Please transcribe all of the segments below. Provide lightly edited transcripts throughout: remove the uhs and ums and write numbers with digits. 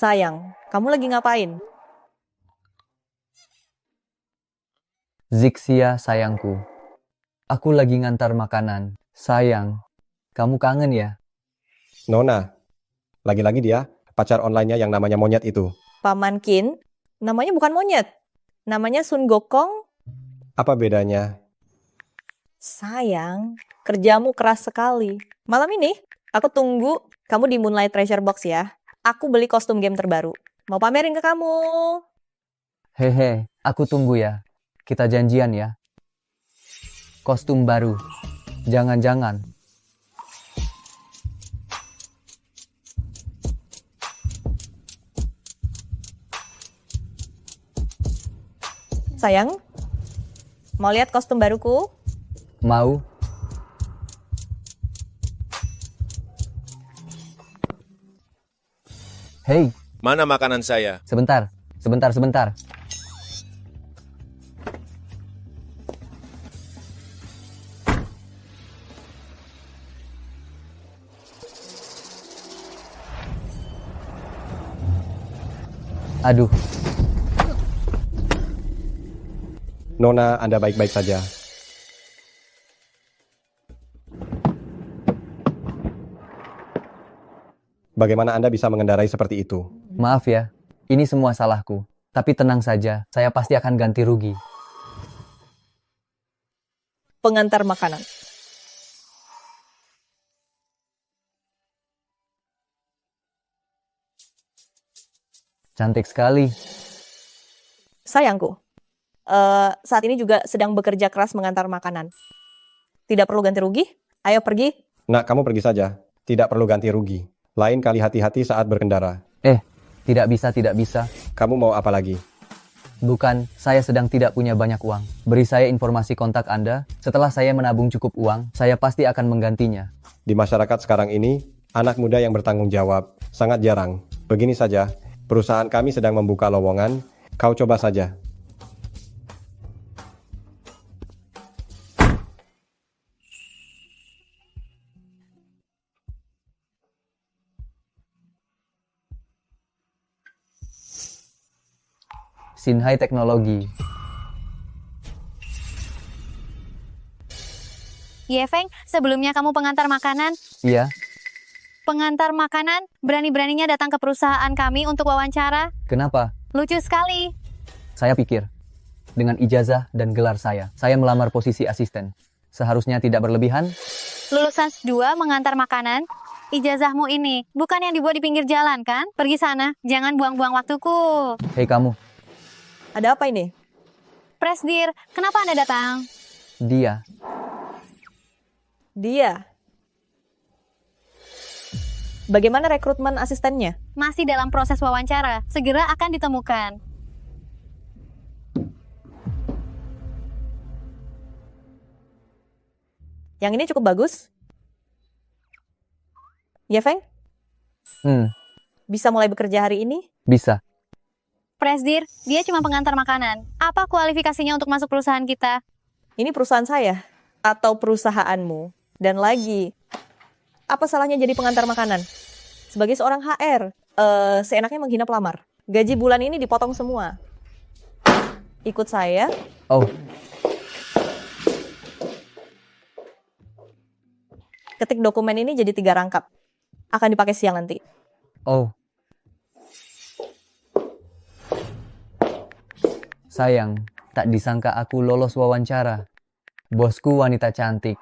Sayang, kamu lagi ngapain? Zixia sayangku, aku lagi ngantar makanan. Sayang, kamu kangen ya? Nona, lagi-lagi dia pacar online-nya yang namanya monyet itu. Paman Kin, namanya bukan monyet. Namanya Sun Gokong. Apa bedanya? Sayang, kerjamu keras sekali. Malam ini, aku tunggu kamu di Moonlight Treasure Box ya. Aku beli kostum game terbaru. Mau pamerin ke kamu. Hehe, aku tunggu ya. Kita janjian ya. Kostum baru. Jangan-jangan. Sayang, mau lihat kostum baruku? Mau? Hei, Mana makanan saya? sebentar. Aduh, Nona, Anda baik-baik saja. Bagaimana Anda bisa mengendarai seperti itu? maaf ya. Ini semua salahku. Tapi tenang saja, saya pasti akan ganti rugi. Pengantar makanan. Cantik sekali. Sayangku, saat ini juga sedang bekerja keras mengantar makanan. Tidak perlu ganti rugi? Ayo pergi. Nak, kamu pergi saja. Tidak perlu ganti rugi. Lain kali hati-hati saat berkendara. Tidak bisa. Kamu mau apa lagi? Bukan, saya sedang tidak punya banyak uang. Beri saya informasi kontak Anda. Setelah saya menabung cukup uang, saya pasti akan menggantinya. Di masyarakat sekarang ini, anak muda yang bertanggung jawab sangat jarang. Begini saja, perusahaan kami sedang membuka lowongan. Kau coba saja. Sinhai Teknologi. Yefeng, sebelumnya kamu pengantar makanan. Iya, Pengantar makanan berani-beraninya datang ke perusahaan kami untuk wawancara. kenapa? Lucu sekali. Saya pikir, dengan ijazah dan gelar saya melamar posisi asisten. Seharusnya tidak berlebihan. Lulusan S2 mengantar makanan. Ijazahmu ini bukan yang dibuat di pinggir jalan, kan? Pergi sana, jangan buang-buang waktuku. Hei kamu, Ada apa ini? Presdir, kenapa Anda datang? dia. Bagaimana rekrutmen asistennya? Masih dalam proses wawancara, segera akan ditemukan. Yang ini cukup bagus. Yefeng, bisa mulai bekerja hari ini? Bisa. Presdir, dia cuma pengantar makanan. Apa kualifikasinya untuk masuk perusahaan kita? Ini perusahaan saya atau perusahaanmu. Dan lagi, apa salahnya jadi pengantar makanan? Sebagai seorang HR, seenaknya menghina pelamar. Gaji bulan ini dipotong semua. Ikut saya. Oh, Ketik dokumen ini jadi 3 rangkap. Akan dipakai siang nanti. oh. Sayang, tak disangka aku lolos wawancara. Bosku wanita cantik,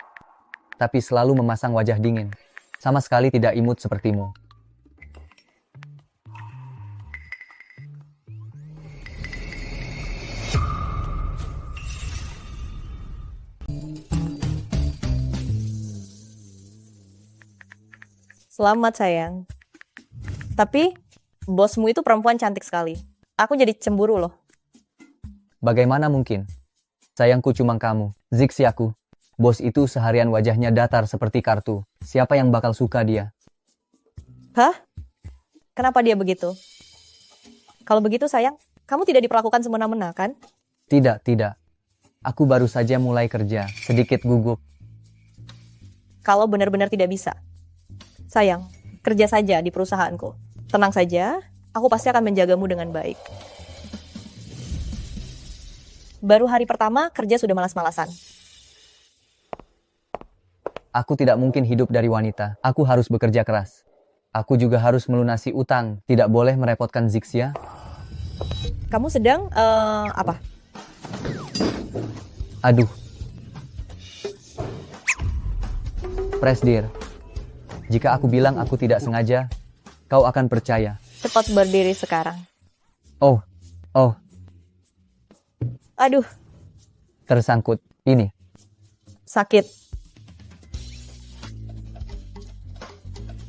tapi selalu memasang wajah dingin. Sama sekali tidak imut sepertimu. Selamat sayang. Tapi, bosmu itu perempuan cantik sekali. Aku jadi cemburu loh. Bagaimana mungkin? Sayangku cuma kamu, Zixiaku. Bos itu seharian wajahnya datar seperti kartu. Siapa yang bakal suka dia? Hah? Kenapa dia begitu? Kalau begitu sayang, kamu tidak diperlakukan semena-mena kan? Tidak. Aku baru saja mulai kerja, sedikit gugup. Kalau benar-benar tidak bisa. Sayang, kerja saja di perusahaanku. Tenang saja, Aku pasti akan menjagamu dengan baik. Baru hari pertama kerja sudah malas-malasan. Aku tidak mungkin hidup dari wanita. Aku harus bekerja keras. Aku juga harus melunasi utang. Tidak boleh merepotkan Zixia. Kamu sedang, apa? Aduh. Presdir, jika aku bilang aku tidak sengaja, kau akan percaya. Cepat berdiri sekarang. Oh, Aduh, tersangkut. Ini. sakit.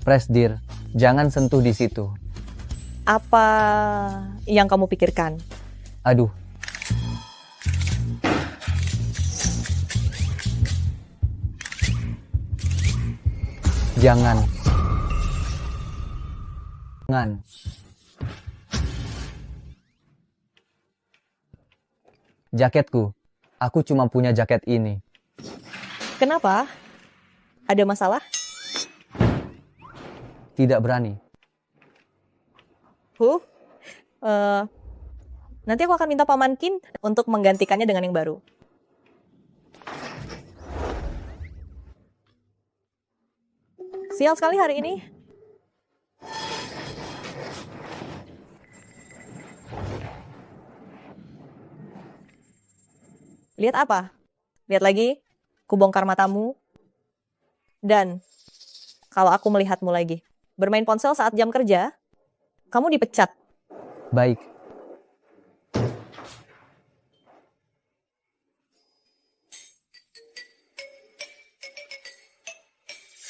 Presdir, jangan sentuh di situ. Apa yang kamu pikirkan? Aduh. Jangan. Jangan. Jaketku. Aku cuma punya jaket ini. Kenapa? Ada masalah? Tidak berani. Nanti aku akan minta Paman Qin untuk menggantikannya dengan yang baru. Sial sekali hari ini. Lihat apa? Lihat lagi. Kubongkar matamu. Dan kalau aku melihatmu lagi bermain ponsel saat jam kerja, kamu dipecat. Baik.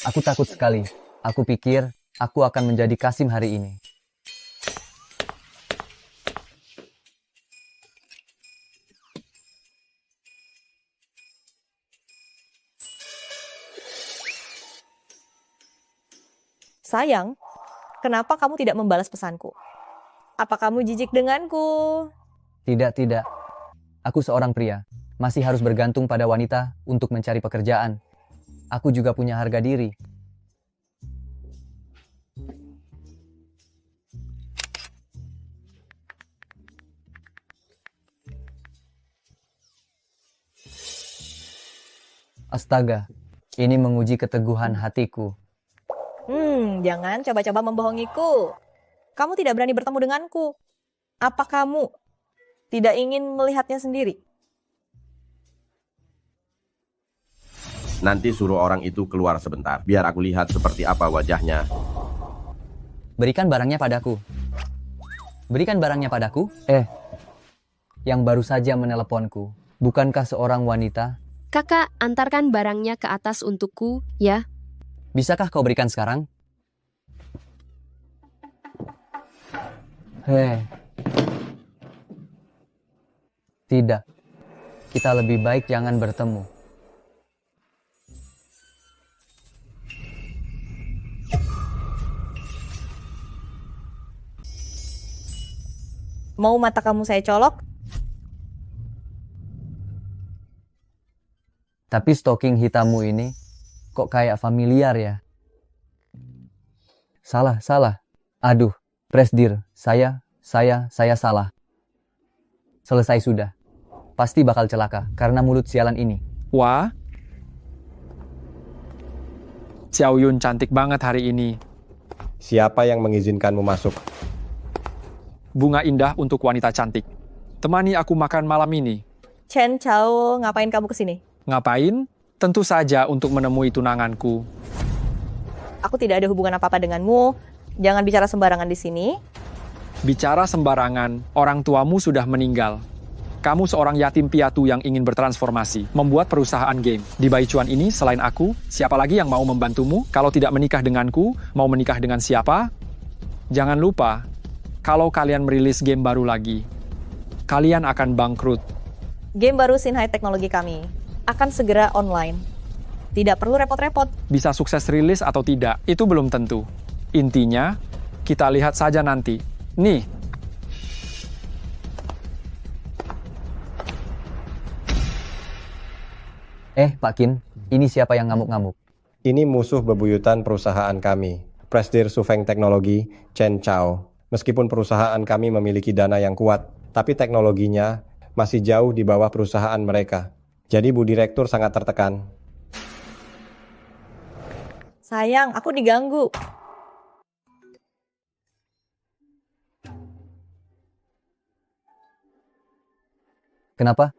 Aku takut sekali. Aku pikir aku akan menjadi Kasim hari ini. Sayang, kenapa kamu tidak membalas pesanku? Apa kamu jijik denganku? Tidak. Aku seorang pria. Masih harus bergantung pada wanita untuk mencari pekerjaan. Aku juga punya harga diri. Astaga, ini menguji keteguhan hatiku. Jangan coba-coba membohongiku. Kamu tidak berani bertemu denganku. Apa kamu tidak ingin melihatnya sendiri? Nanti suruh orang itu keluar sebentar, biar aku lihat seperti apa wajahnya. Berikan barangnya padaku. Berikan barangnya padaku. Yang baru saja meneleponku. Bukankah seorang wanita? Kakak, antarkan barangnya ke atas untukku, ya. Bisakah kau berikan sekarang? Tidak. Kita lebih baik jangan bertemu. Mau mata kamu saya colok? Tapi stocking hitammu ini kok kayak familiar ya? Salah. Aduh, Presdir, saya salah. Selesai sudah. Pasti bakal celaka karena mulut sialan ini. Wah, Xiao Yun cantik banget hari ini. Siapa yang mengizinkanmu masuk? Bunga indah untuk wanita cantik. Temani aku makan malam ini. Chen Chao, ngapain kamu kesini? Ngapain? Tentu saja untuk menemui tunanganku. Aku tidak ada hubungan apa-apa denganmu. Jangan bicara sembarangan di sini. Bicara sembarangan, orang tuamu sudah meninggal. Kamu seorang yatim piatu yang ingin bertransformasi, membuat perusahaan game. Di Baichuan ini, selain aku, siapa lagi yang mau membantumu? Kalau tidak menikah denganku, mau menikah dengan siapa? Jangan lupa, kalau kalian merilis game baru lagi, kalian akan bangkrut. Game baru Sinhai teknologi kami akan segera online. Tidak perlu repot-repot. Bisa sukses rilis atau tidak, itu belum tentu. Intinya, kita lihat saja nanti. Nih. Pak Qin, ini siapa yang ngamuk-ngamuk? Ini musuh bebuyutan perusahaan kami, Presdir Sufeng Teknologi, Chen Chao. Meskipun perusahaan kami memiliki dana yang kuat, tapi teknologinya masih jauh di bawah perusahaan mereka. Jadi Bu Direktur sangat tertekan. Sayang, aku diganggu. Kenapa?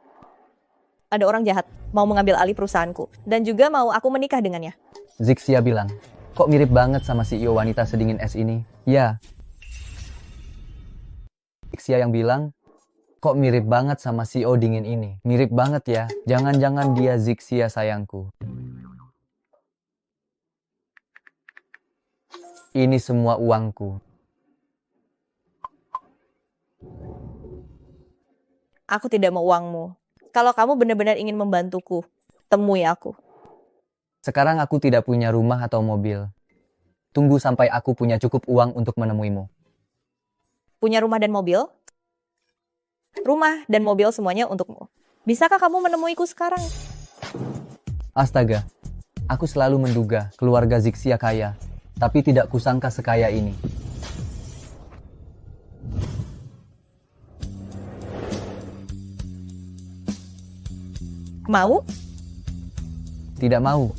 Ada orang jahat mau mengambil alih perusahaanku dan juga mau aku menikah dengannya. Zixia bilang, kok mirip banget sama CEO wanita sedingin es ini? Ya. Zixia yang bilang, kok mirip banget sama CEO dingin ini? Mirip banget ya. Jangan-jangan dia Zixia sayangku. Ini semua uangku. Aku tidak mau uangmu. Kalau kamu benar-benar ingin membantuku, temui aku. Sekarang aku tidak punya rumah atau mobil. Tunggu sampai aku punya cukup uang untuk menemuimu. Punya rumah dan mobil? Rumah dan mobil semuanya untukmu. Bisakah kamu menemuiku sekarang? Astaga, aku selalu menduga keluarga Zixia kaya, tapi tidak kusangka sekaya ini. Mau? Tidak mau.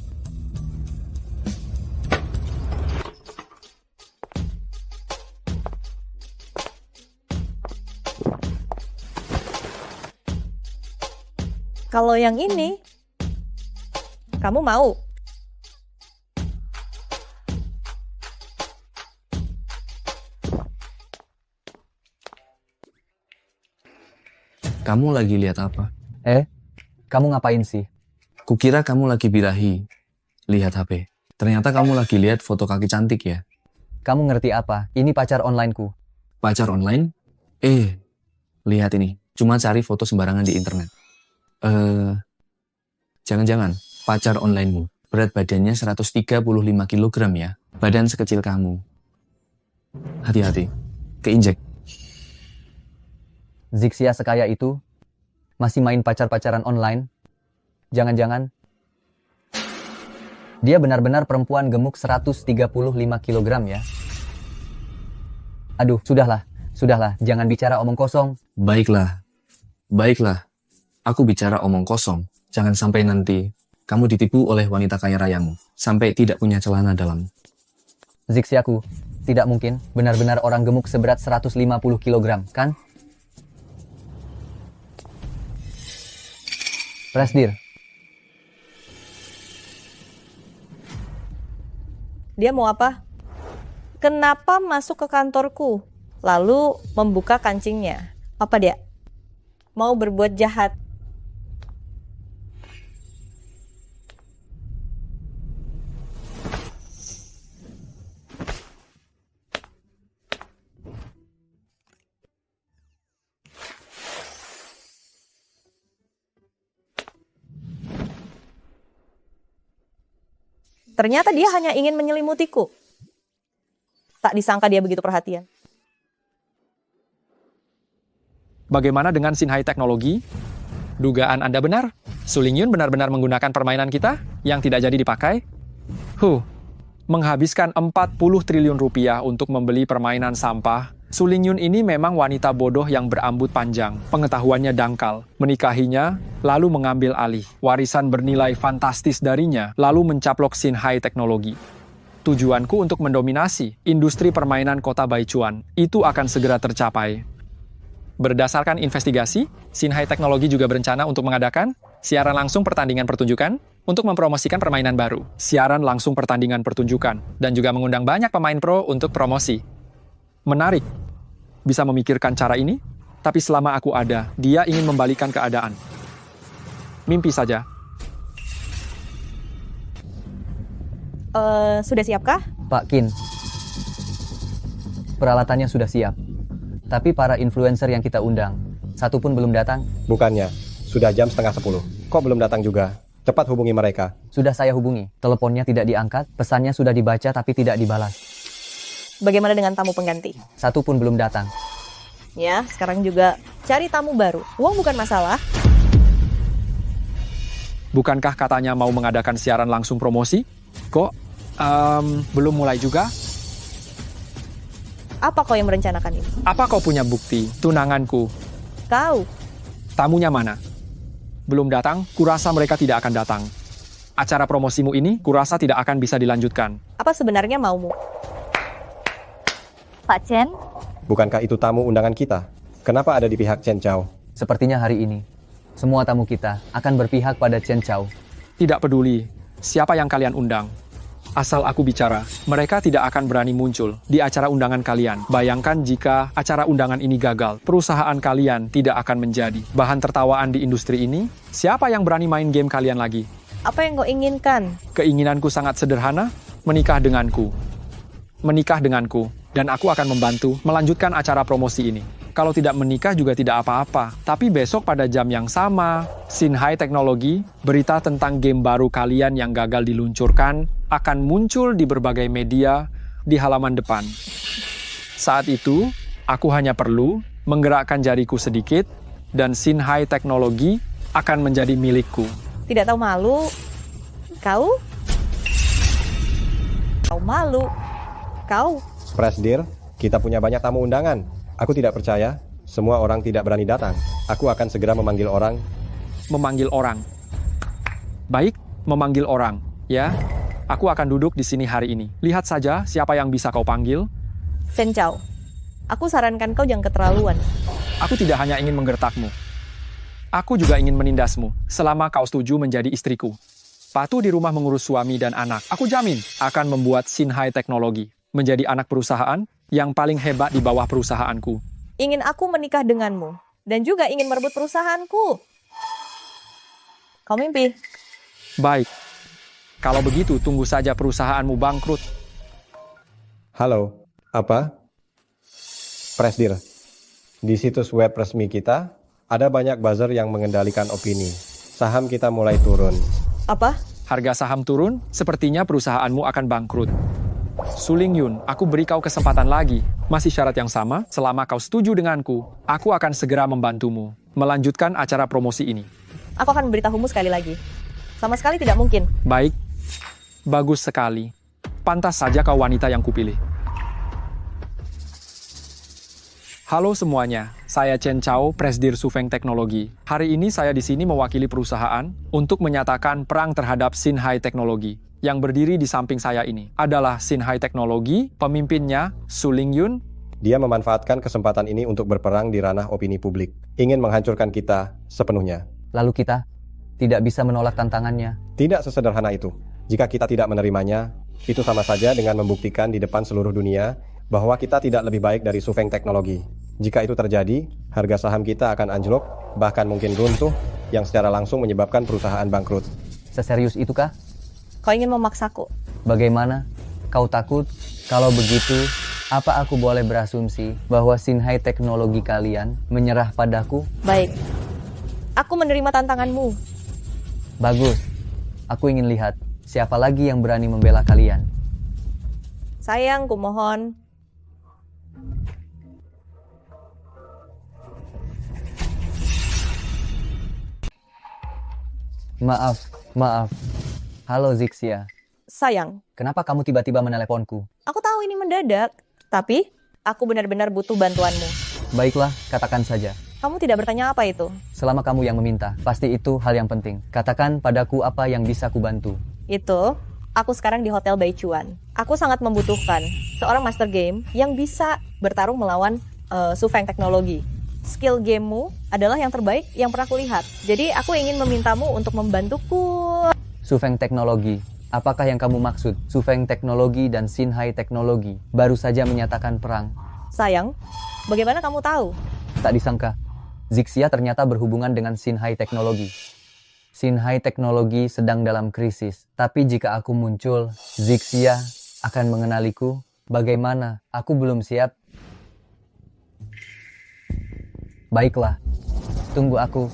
Kalau yang ini, kamu mau? Kamu lagi lihat apa? Kamu ngapain sih? Kukira kamu lagi birahi. Lihat HP. Ternyata kamu lagi lihat foto kaki cantik ya. Kamu ngerti apa? Ini pacar onlineku. Pacar online? Lihat ini. Cuma cari foto sembarangan di internet. Jangan-jangan pacar onlinemu. Berat badannya 135 kg ya. Badan sekecil kamu. Hati-hati. Keinjek. Zixia sekaya itu masih main pacar-pacaran online. Jangan-jangan dia benar-benar perempuan gemuk 135 kg ya. Aduh, sudahlah. Jangan bicara omong kosong. Baiklah. Aku bicara omong kosong. Jangan sampai nanti kamu ditipu oleh wanita kaya rayamu. Sampai tidak punya celana dalam. Zixiaku, tidak mungkin benar-benar orang gemuk seberat 150 kg, kan? Presdir, Dia mau apa? Kenapa masuk ke kantorku? Lalu membuka kancingnya. Apa dia? Mau berbuat jahat. Ternyata dia hanya ingin menyelimutiku. Tak disangka dia begitu perhatian. Bagaimana dengan Xinhai Teknologi? Dugaan Anda benar? Sulingyun benar-benar menggunakan permainan kita yang tidak jadi dipakai? Menghabiskan 40 triliun rupiah untuk membeli permainan sampah. Sulingyun ini memang wanita bodoh yang berambut panjang, pengetahuannya dangkal, menikahinya, lalu mengambil alih warisan bernilai fantastis darinya, lalu mencaplok Xinhai Teknologi. Tujuanku untuk mendominasi industri permainan kota Baichuan itu akan segera tercapai. Berdasarkan investigasi, Xinhai Teknologi juga berencana untuk mengadakan siaran langsung pertandingan pertunjukan untuk mempromosikan permainan baru, siaran langsung pertandingan pertunjukan, dan juga mengundang banyak pemain pro untuk promosi. Menarik. Bisa memikirkan cara ini, tapi selama aku ada, dia ingin membalikan keadaan. Mimpi saja. Sudah siapkah? Pak Qin. Peralatannya sudah siap. Tapi para influencer yang kita undang, satu pun belum datang. Bukannya, sudah jam 9:30. Kok belum datang juga? Cepat hubungi mereka. Sudah saya hubungi, teleponnya tidak diangkat, pesannya sudah dibaca tapi tidak dibalas. Bagaimana dengan tamu pengganti? Satu pun belum datang. Ya, sekarang juga cari tamu baru. Uang bukan masalah. Bukankah katanya mau mengadakan siaran langsung promosi? Kok belum mulai juga? Apa kau yang merencanakan ini? Apa kau punya bukti? Tunanganku. Kau. Tamunya mana? Belum datang, kurasa mereka tidak akan datang. Acara promosimu ini, kurasa tidak akan bisa dilanjutkan. Apa sebenarnya maumu? Pak Chen, Bukankah itu tamu undangan kita? Kenapa ada di pihak Chen Chao? Sepertinya hari ini, semua tamu kita akan berpihak pada Chen Chao. Tidak peduli siapa yang kalian undang. Asal aku bicara, mereka tidak akan berani muncul di acara undangan kalian. Bayangkan jika acara undangan ini gagal, perusahaan kalian tidak akan menjadi bahan tertawaan di industri ini. Siapa yang berani main game kalian lagi? Apa yang kau inginkan? Keinginanku sangat sederhana, menikah denganku. Menikah denganku, dan aku akan membantu melanjutkan acara promosi ini. Kalau tidak menikah juga tidak apa-apa. Tapi besok pada jam yang sama, Xinhai Teknologi, berita tentang game baru kalian yang gagal diluncurkan akan muncul di berbagai media di halaman depan. Saat itu, aku hanya perlu menggerakkan jariku sedikit dan Xinhai Teknologi akan menjadi milikku. Tidak tahu malu? Kau? Kau malu? Kau? Presdir, kita punya banyak tamu undangan. Aku tidak percaya, semua orang tidak berani datang. Aku akan segera memanggil orang. Memanggil orang. Baik, memanggil orang, ya. Aku akan duduk di sini hari ini. Lihat saja siapa yang bisa kau panggil. Chen Chao, aku sarankan kau jangan keterlaluan. Aku tidak hanya ingin menggertakmu. Aku juga ingin menindasmu selama kau setuju menjadi istriku. Patuh di rumah mengurus suami dan anak. Aku jamin akan membuat Xinhai Teknologi menjadi anak perusahaan yang paling hebat di bawah perusahaanku. Ingin aku menikah denganmu. Dan juga ingin merebut perusahaanku. Kau mimpi? Baik. Kalau begitu, tunggu saja perusahaanmu bangkrut. Halo, apa? Presdir, di situs web resmi kita, ada banyak buzzer yang mengendalikan opini. Saham kita mulai turun. Apa? Harga saham turun, sepertinya perusahaanmu akan bangkrut. Suling Yun, aku beri kau kesempatan lagi. Masih syarat yang sama, selama kau setuju denganku, aku akan segera membantumu melanjutkan acara promosi ini. Aku akan memberitahumu sekali lagi. Sama sekali tidak mungkin. Baik, bagus sekali. Pantas saja kau wanita yang kupilih. Halo semuanya, saya Chen Chao, Presdir Sufeng Teknologi. Hari ini saya di sini mewakili perusahaan untuk menyatakan perang terhadap Xinhai Teknologi. Yang berdiri di samping saya ini adalah Xinhai Teknologi, pemimpinnya Suling Yun. Dia memanfaatkan kesempatan ini untuk berperang di ranah opini publik. Ingin menghancurkan kita sepenuhnya. Lalu kita tidak bisa menolak tantangannya. Tidak sesederhana itu. Jika kita tidak menerimanya, itu sama saja dengan membuktikan di depan seluruh dunia bahwa kita tidak lebih baik dari Sufeng Teknologi. Jika itu terjadi, harga saham kita akan anjlok, bahkan mungkin runtuh, yang secara langsung menyebabkan perusahaan bangkrut. Seserius itukah? Kau ingin memaksaku. Bagaimana? Kau takut? Kalau begitu, apa aku boleh berasumsi bahwa Xinhai Teknologi kalian menyerah padaku? Baik. Aku menerima tantanganmu. Bagus. Aku ingin lihat siapa lagi yang berani membela kalian. Sayang, kumohon. Maaf. Halo Zixia. Sayang, Kenapa kamu tiba-tiba meneleponku? aku tahu ini mendadak. Tapi, aku benar-benar butuh bantuanmu. Baiklah, katakan saja. Kamu tidak bertanya apa itu? Selama kamu yang meminta, pasti itu hal yang penting. Katakan padaku apa yang bisa kubantu. Itu, aku sekarang di Hotel Baichuan. Aku sangat membutuhkan seorang master game yang bisa bertarung melawan Sufeng Teknologi. Skill gamemu adalah yang terbaik yang pernah kulihat. Jadi, aku ingin memintamu untuk membantuku. Sufeng Teknologi. Apakah yang kamu maksud? Sufeng Teknologi dan Xinhai Teknologi baru saja menyatakan perang. Sayang, bagaimana kamu tahu? Tak disangka, Zixia ternyata berhubungan dengan Xinhai Teknologi. Xinhai Teknologi sedang dalam krisis. Tapi jika aku muncul, Zixia akan mengenaliku. Bagaimana? Aku belum siap. Baiklah, tunggu aku.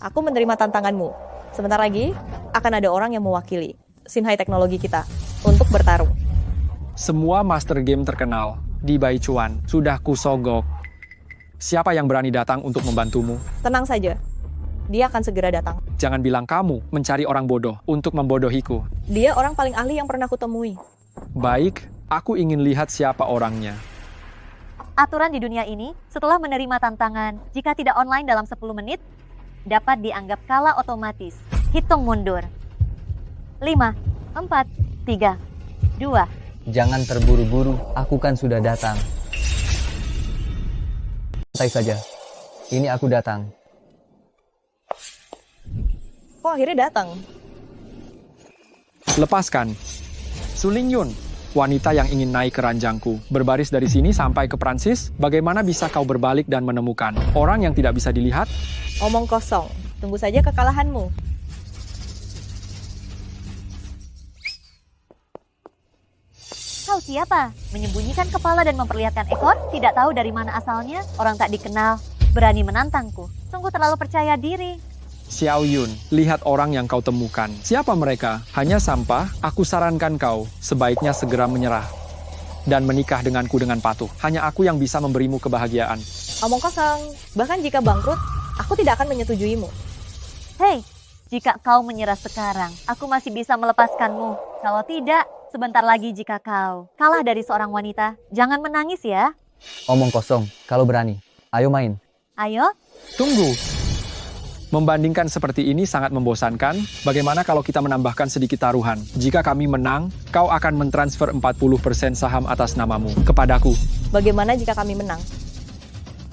Aku menerima tantanganmu. Sebentar lagi, akan ada orang yang mewakili Xinhai Teknologi kita untuk bertarung. Semua master game terkenal di Baichuan sudah kusogok. Siapa yang berani datang untuk membantumu? Tenang saja, dia akan segera datang. Jangan bilang kamu mencari orang bodoh untuk membodohiku. Dia orang paling ahli yang pernah kutemui. Baik, Aku ingin lihat siapa orangnya. Aturan di dunia ini, setelah menerima tantangan, jika tidak online dalam 10 menit, dapat dianggap kalah otomatis. Hitung mundur. 5, 4, 3, 2. Jangan terburu-buru, aku kan sudah datang. Santai saja. Ini aku datang. Kok akhirnya datang? Lepaskan. Sulingyun, wanita yang ingin naik ke ranjangku. Berbaris dari sini sampai ke Prancis, bagaimana bisa kau berbalik dan menemukan orang yang tidak bisa dilihat? Omong kosong. Tunggu saja kekalahanmu. Kau siapa? Menyembunyikan kepala dan memperlihatkan ekor? Tidak tahu dari mana asalnya? Orang tak dikenal, berani menantangku. Sungguh terlalu percaya diri. Xiao Yun, lihat orang yang kau temukan. Siapa mereka? Hanya sampah. Aku sarankan kau, sebaiknya segera menyerah. Dan menikah denganku dengan patuh. Hanya aku yang bisa memberimu kebahagiaan. Omong kosong. Bahkan jika bangkrut, aku tidak akan menyetujuimu. Hei, jika kau menyerah sekarang, aku masih bisa melepaskanmu. Kalau tidak, sebentar lagi jika kau kalah dari seorang wanita, jangan menangis ya. Omong kosong, kalau berani. Ayo main. Ayo, Tunggu. Membandingkan seperti ini sangat membosankan. Bagaimana kalau kita menambahkan sedikit taruhan? Jika kami menang, kau akan mentransfer 40% saham atas namamu kepadaku. Bagaimana jika kami menang?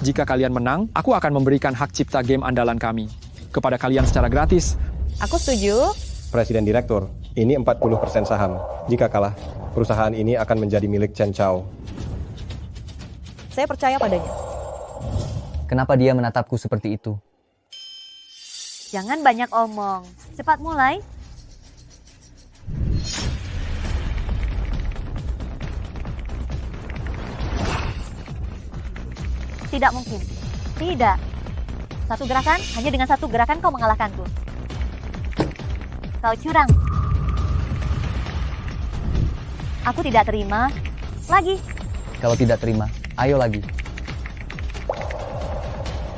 Jika kalian menang, aku akan memberikan hak cipta game andalan kami kepada kalian secara gratis. Aku setuju. Presiden Direktur, ini 40% saham. Jika kalah, perusahaan ini akan menjadi milik Chen Chao. Saya percaya padanya. Kenapa dia menatapku seperti itu? jangan banyak omong. Cepat mulai. Tidak mungkin. Tidak. Satu gerakan, hanya dengan satu gerakan kau mengalahkanku. Kau curang. Aku tidak terima. Lagi. Kalau tidak terima, ayo lagi.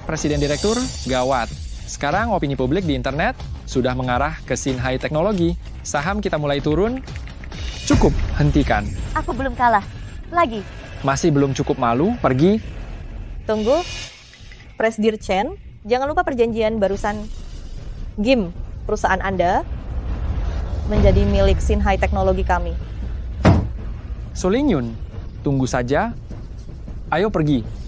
Presiden Direktur, gawat. Sekarang opini publik di internet sudah mengarah ke Sinhai Teknologi. Saham kita mulai turun. Cukup, hentikan. Aku belum kalah. Lagi. Masih belum cukup malu, pergi. Tunggu. Presdir Chen, jangan lupa perjanjian barusan GIM perusahaan Anda menjadi milik Sinhai Teknologi kami. Solinyun, tunggu saja. Ayo pergi.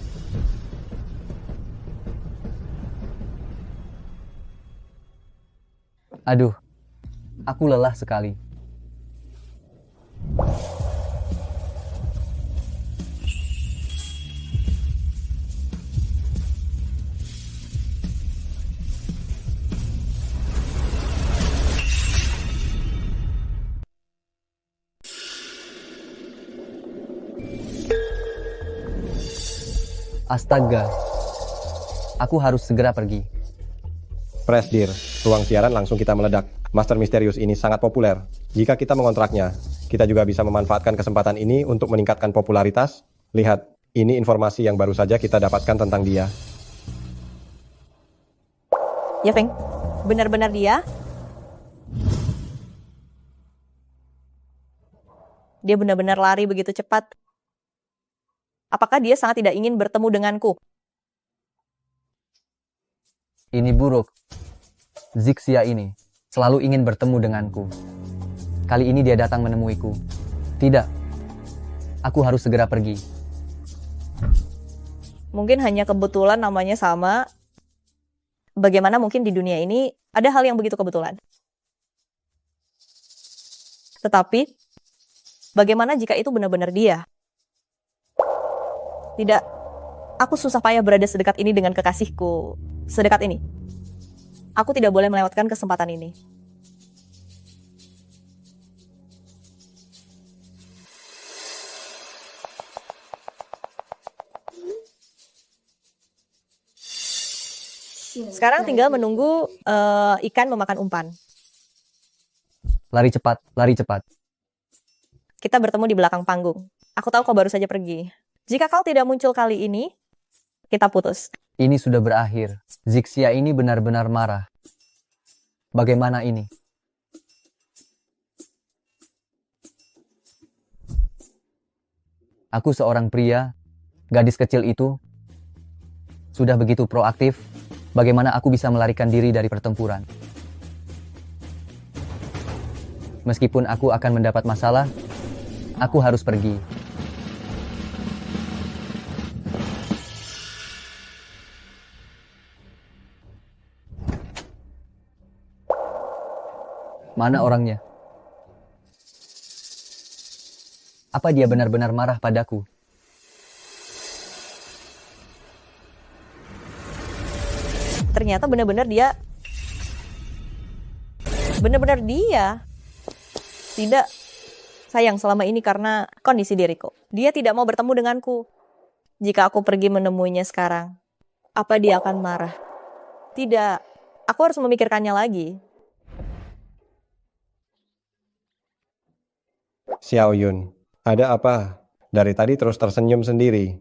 Aduh, aku lelah sekali. Astaga, aku harus segera pergi. Presdir, ruang siaran langsung kita meledak. Master Misterius ini sangat populer. Jika kita mengontraknya, kita juga bisa memanfaatkan kesempatan ini untuk meningkatkan popularitas. Lihat, ini informasi yang baru saja kita dapatkan tentang dia. Ya, Feng. Benar-benar dia? Dia benar-benar lari begitu cepat. Apakah dia sangat tidak ingin bertemu denganku? Ini buruk. Zixia ini selalu ingin bertemu denganku. Kali ini dia datang menemuiku. Tidak. Aku harus segera pergi. Mungkin hanya kebetulan namanya sama. Bagaimana mungkin di dunia ini ada hal yang begitu kebetulan? Tetapi, bagaimana jika itu benar-benar dia? Tidak, aku susah payah berada sedekat ini dengan kekasihku. Sedekat ini. Aku tidak boleh melewatkan kesempatan ini. Sekarang tinggal menunggu ikan memakan umpan. Lari cepat, lari cepat. Kita bertemu di belakang panggung. Aku tahu kau baru saja pergi. Jika kau tidak muncul kali ini, kita putus. Ini sudah berakhir. Zixia ini benar-benar marah. Bagaimana ini? Aku seorang pria, gadis kecil itu, sudah begitu proaktif, bagaimana aku bisa melarikan diri dari pertempuran? Meskipun aku akan mendapat masalah, aku harus pergi. Mana orangnya? Apa dia benar-benar marah padaku? Ternyata benar-benar dia tidak sayang selama ini karena kondisi diriku. Dia tidak mau bertemu denganku. Jika aku pergi menemuinya sekarang, apa dia akan marah? Tidak, aku harus memikirkannya lagi. Xiao Yun, ada apa? Dari tadi terus tersenyum sendiri.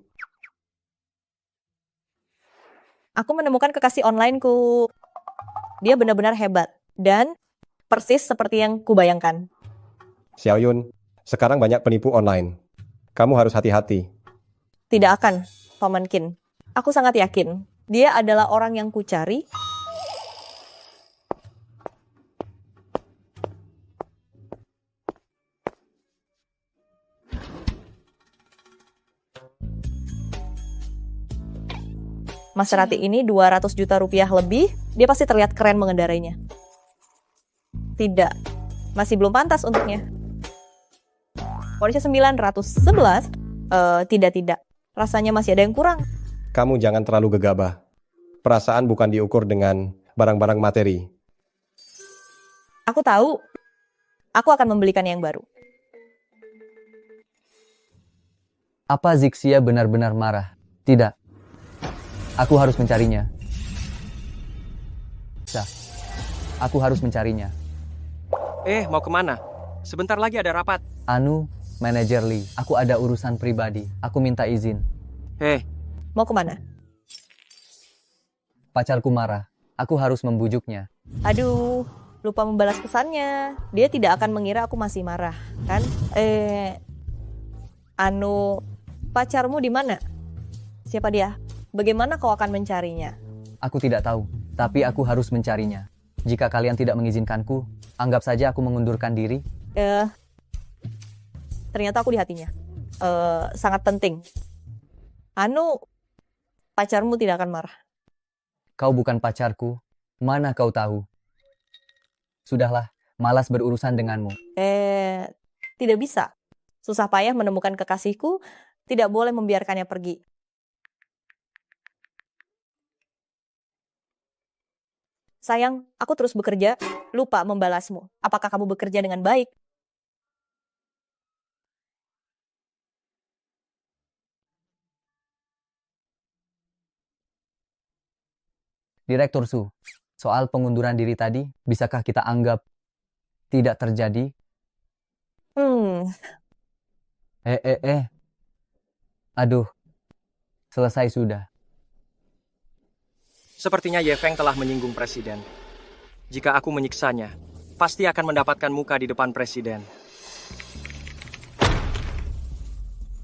Aku menemukan kekasih onlineku. Dia benar-benar hebat dan persis seperti yang kubayangkan. Xiao Yun, sekarang banyak penipu online. Kamu harus hati-hati. Tidak akan, Paman Qin. Aku sangat yakin dia adalah orang yang kucari. Maserati ini 200 juta rupiah lebih, dia pasti terlihat keren mengendarainya. Tidak, masih belum pantas untuknya. Porsche 911, tidak. Rasanya masih ada yang kurang. Kamu jangan terlalu gegabah. Perasaan bukan diukur dengan barang-barang materi. Aku tahu, aku akan membelikan yang baru. Apa Zixia benar-benar marah? Tidak. Aku harus mencarinya. Aku harus mencarinya. Mau kemana? Sebentar lagi ada rapat. Anu, Manajer Lee, aku ada urusan pribadi. Aku minta izin. Mau kemana? Pacarku marah. Aku harus membujuknya. Aduh, lupa membalas pesannya. Dia tidak akan mengira aku masih marah, kan? Pacarmu di mana? Siapa dia? Bagaimana kau akan mencarinya? Aku tidak tahu, tapi aku harus mencarinya. Jika kalian tidak mengizinkanku, anggap saja aku mengundurkan diri. Ternyata aku di hatinya. Sangat penting. Pacarmu tidak akan marah. Kau bukan pacarku. Mana kau tahu? Sudahlah, malas berurusan denganmu. Tidak bisa. Susah payah menemukan kekasihku, tidak boleh membiarkannya pergi. Sayang, aku terus bekerja, lupa membalasmu. Apakah kamu bekerja dengan baik? Direktur Su, soal pengunduran diri tadi, bisakah kita anggap tidak terjadi? Aduh, selesai sudah. Sepertinya Ye Feng telah menyinggung presiden. Jika aku menyiksanya, pasti akan mendapatkan muka di depan presiden.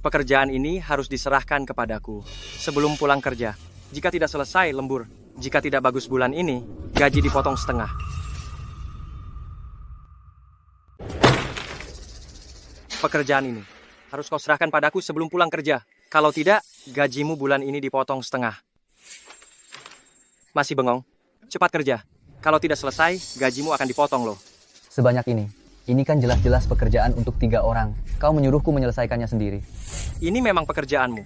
Pekerjaan ini harus diserahkan kepadaku sebelum pulang kerja. Jika tidak selesai, lembur. Jika tidak bagus bulan ini, gaji dipotong setengah. Pekerjaan ini harus kau serahkan padaku sebelum pulang kerja. Kalau tidak, gajimu bulan ini dipotong setengah. Masih bengong? Cepat kerja. Kalau tidak selesai, gajimu akan dipotong loh. Sebanyak ini. Ini kan jelas-jelas pekerjaan untuk 3 orang. Kau menyuruhku menyelesaikannya sendiri. Ini memang pekerjaanmu.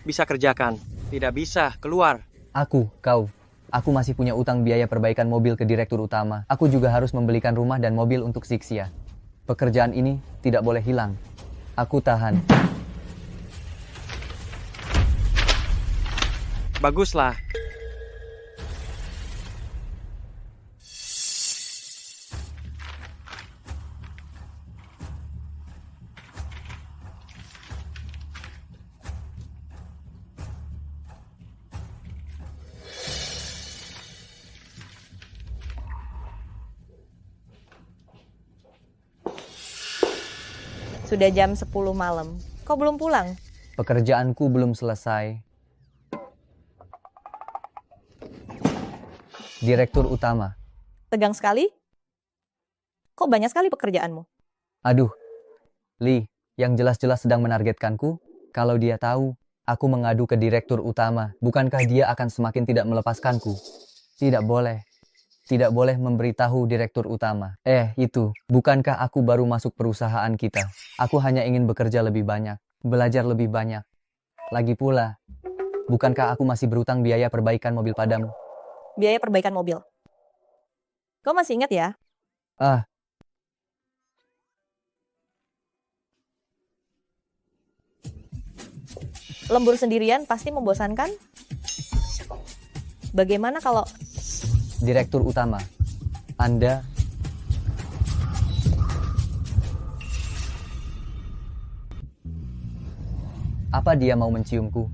Bisa kerjakan. Tidak bisa, keluar. Aku masih punya utang biaya perbaikan mobil ke direktur utama. Aku juga harus membelikan rumah dan mobil untuk Zixia. Pekerjaan ini tidak boleh hilang. Aku tahan. Baguslah. Sudah jam 10 malam. Kau belum pulang? Pekerjaanku belum selesai. Direktur utama. Tegang sekali? Kok banyak sekali pekerjaanmu? Aduh, Lee, yang jelas-jelas sedang menargetkanku. Kalau dia tahu, aku mengadu ke direktur utama. Bukankah dia akan semakin tidak melepaskanku? Tidak boleh. Tidak boleh memberitahu direktur utama. Itu. Bukankah aku baru masuk perusahaan kita? Aku hanya ingin bekerja lebih banyak. Belajar lebih banyak. Lagi pula, bukankah aku masih berutang biaya perbaikan mobil padamu? Biaya perbaikan mobil. Kau masih ingat ya? Lembur sendirian pasti membosankan. Bagaimana kalau Direktur utama, Anda... Apa dia mau menciumku?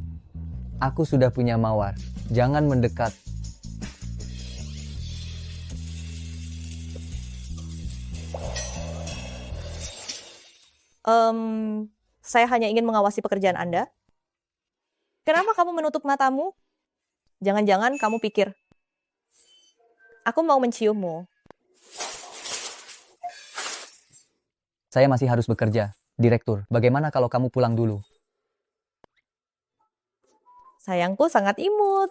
Aku sudah punya mawar. Jangan mendekat. Saya hanya ingin mengawasi pekerjaan Anda. Kenapa kamu menutup matamu? Jangan-jangan kamu pikir, aku mau menciummu. Saya masih harus bekerja. Direktur, bagaimana kalau kamu pulang dulu? Sayangku sangat imut.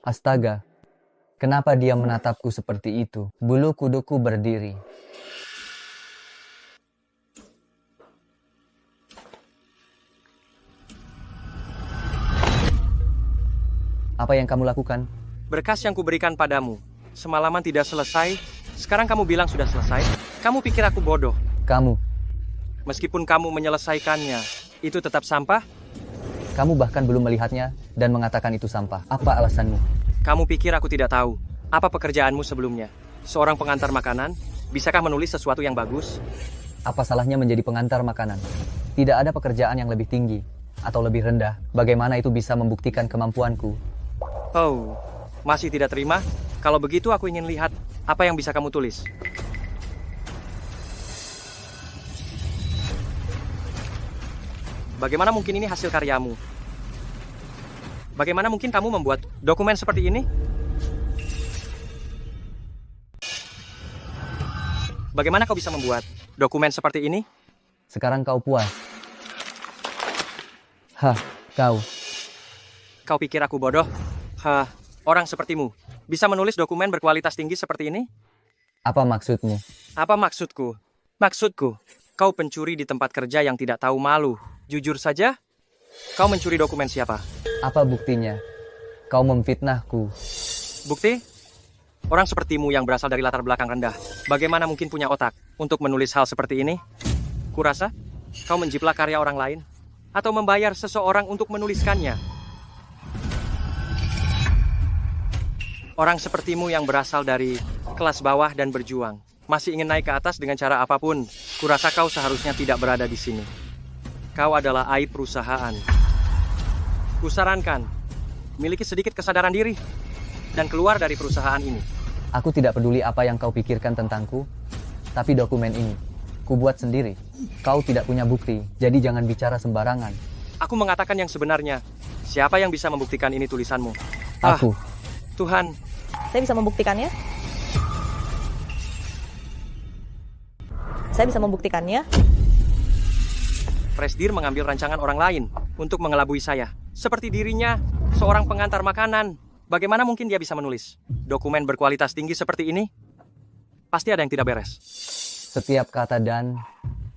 Astaga, kenapa dia menatapku seperti itu? Bulu kuduku berdiri. Apa yang kamu lakukan? Berkas yang kuberikan padamu semalaman tidak selesai. Sekarang kamu bilang sudah selesai. Kamu pikir aku bodoh? Kamu Meskipun kamu menyelesaikannya, itu tetap sampah? bahkan belum melihatnya dan mengatakan itu sampah. Apa alasanmu? Kamu pikir aku tidak tahu apa pekerjaanmu sebelumnya? Seorang pengantar makanan, bisakah menulis sesuatu yang bagus? Apa salahnya menjadi pengantar makanan? Tidak ada pekerjaan yang lebih tinggi atau lebih rendah. Bagaimana itu bisa membuktikan kemampuanku? Oh, masih tidak terima? Kalau begitu aku ingin lihat apa yang bisa kamu tulis. Bagaimana mungkin ini hasil karyamu? Bagaimana mungkin kamu membuat dokumen seperti ini? Bagaimana kau bisa membuat dokumen seperti ini? Sekarang kau puas? Kau. Kau pikir aku bodoh? Orang sepertimu bisa menulis dokumen berkualitas tinggi seperti ini? Apa maksudmu? Apa maksudku? Maksudku, kau pencuri di tempat kerja yang tidak tahu malu. Jujur saja, kau mencuri dokumen siapa? Apa buktinya? Kau memfitnahku. Bukti? Orang sepertimu yang berasal dari latar belakang rendah, bagaimana mungkin punya otak untuk menulis hal seperti ini? Kurasa, kau menjiplak karya orang lain? Atau membayar seseorang untuk menuliskannya? Orang sepertimu yang berasal dari kelas bawah dan berjuang, masih ingin naik ke atas dengan cara apapun, kurasa kau seharusnya tidak berada di sini. Kau adalah aib perusahaan. Kusarankan, miliki sedikit kesadaran diri, dan keluar dari perusahaan ini. Aku tidak peduli apa yang kau pikirkan tentangku, tapi dokumen ini, ku buat sendiri. Kau tidak punya bukti, jadi jangan bicara sembarangan. Aku mengatakan yang sebenarnya. Siapa yang bisa membuktikan ini tulisanmu? Aku. Tuhan. Saya bisa membuktikannya. Saya bisa membuktikannya. Presdir mengambil rancangan orang lain untuk mengelabui saya. Seperti dirinya, seorang pengantar makanan. Bagaimana mungkin dia bisa menulis dokumen berkualitas tinggi seperti ini? Pasti ada yang tidak beres. Setiap kata dan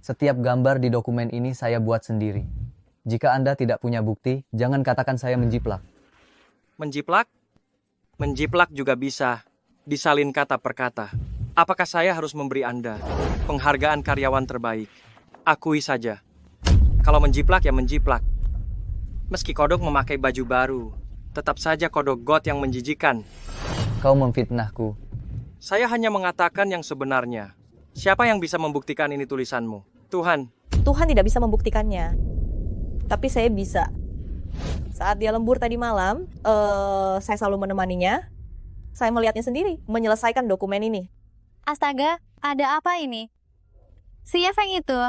setiap gambar di dokumen ini saya buat sendiri. Jika Anda tidak punya bukti, jangan katakan saya menjiplak. Menjiplak? Menjiplak juga bisa disalin kata per kata. Apakah saya harus memberi Anda penghargaan karyawan terbaik? Akui saja. Kalau menjiplak ya menjiplak. Meski kodok memakai baju baru, tetap saja kodok got yang menjijikan. Kau memfitnahku. Saya hanya mengatakan yang sebenarnya. Siapa yang bisa membuktikan ini tulisanmu? Tuhan. Tuhan tidak bisa membuktikannya. Tapi saya bisa. Saat dia lembur tadi malam, saya selalu menemaninya. Saya melihatnya sendiri, menyelesaikan dokumen ini. Astaga, ada apa ini? Si Yefeng itu